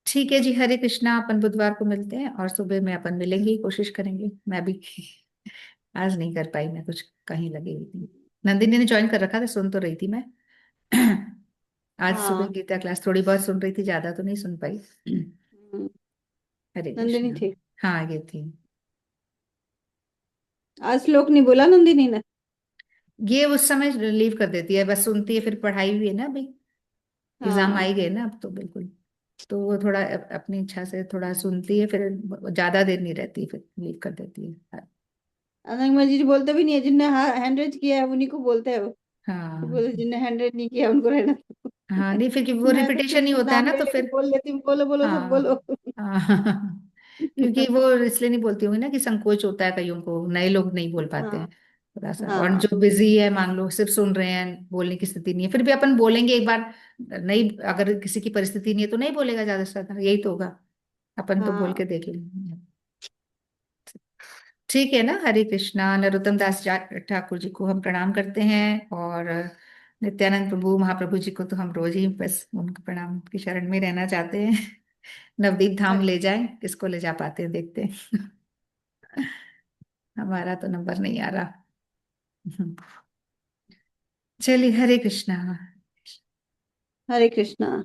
ठीक है जी, हरे कृष्णा। अपन बुधवार को मिलते हैं और सुबह में अपन मिलेंगे, कोशिश करेंगे। मैं भी आज नहीं कर पाई, मैं कुछ कहीं लगी हुई थी। नंदिनी ने ज्वाइन कर रखा था, सुन तो रही थी मैं। आज सुबह हाँ। गीता क्लास थोड़ी बहुत सुन रही थी, ज्यादा तो नहीं सुन पाई। हम्म, हरे नंदिनी कृष्णा। थी। हाँ ये थी। आज श्लोक नहीं बोला नंदिनी ने। ये उस समय लीव कर देती है, बस सुनती है। फिर पढ़ाई हुई है ना अभी, एग्जाम आ हाँ। ही गए ना अब तो, बिल्कुल। तो वो थोड़ा अपनी इच्छा से थोड़ा सुनती है, फिर ज्यादा देर नहीं रहती, फिर लीव कर देती है। अनंगमा जी बोलते भी नहीं है, जिनने हैंड रेज किया है उन्हीं को बोलते हैं वो। तो हाँ। बोले जिनने हैंड रेज नहीं किया उनको रहना दो। हाँ नहीं, फिर वो मैं तो रिपीटेशन ही खुद होता है नाम ना, ले तो लेके फिर बोल लेती हूँ, बोलो बोलो सब बोलो। हाँ। हाँ क्योंकि वो इसलिए नहीं बोलती होंगी ना कि संकोच होता है कईयों को, नए लोग नहीं बोल पाते हाँ। हैं थोड़ा सा। और हाँ। जो बिजी है, मान लो सिर्फ सुन रहे हैं, बोलने की स्थिति नहीं है, फिर भी अपन बोलेंगे एक बार। नहीं, अगर किसी की परिस्थिति नहीं है तो नहीं बोलेगा ज्यादा से ज्यादा, यही तो होगा। अपन तो बोल हाँ। के देख लेंगे। ठीक है ना। हरे कृष्णा। नरोत्तम दास ठाकुर जी को हम प्रणाम करते हैं, और नित्यानंद प्रभु महाप्रभु जी को तो हम रोज ही बस उनके प्रणाम की शरण में रहना चाहते हैं। नवदीप धाम हरे ले जाएं, किसको ले जा पाते हैं देखते हैं। हमारा तो नंबर नहीं आ रहा। चलिए, हरे कृष्णा। हरे कृष्णा।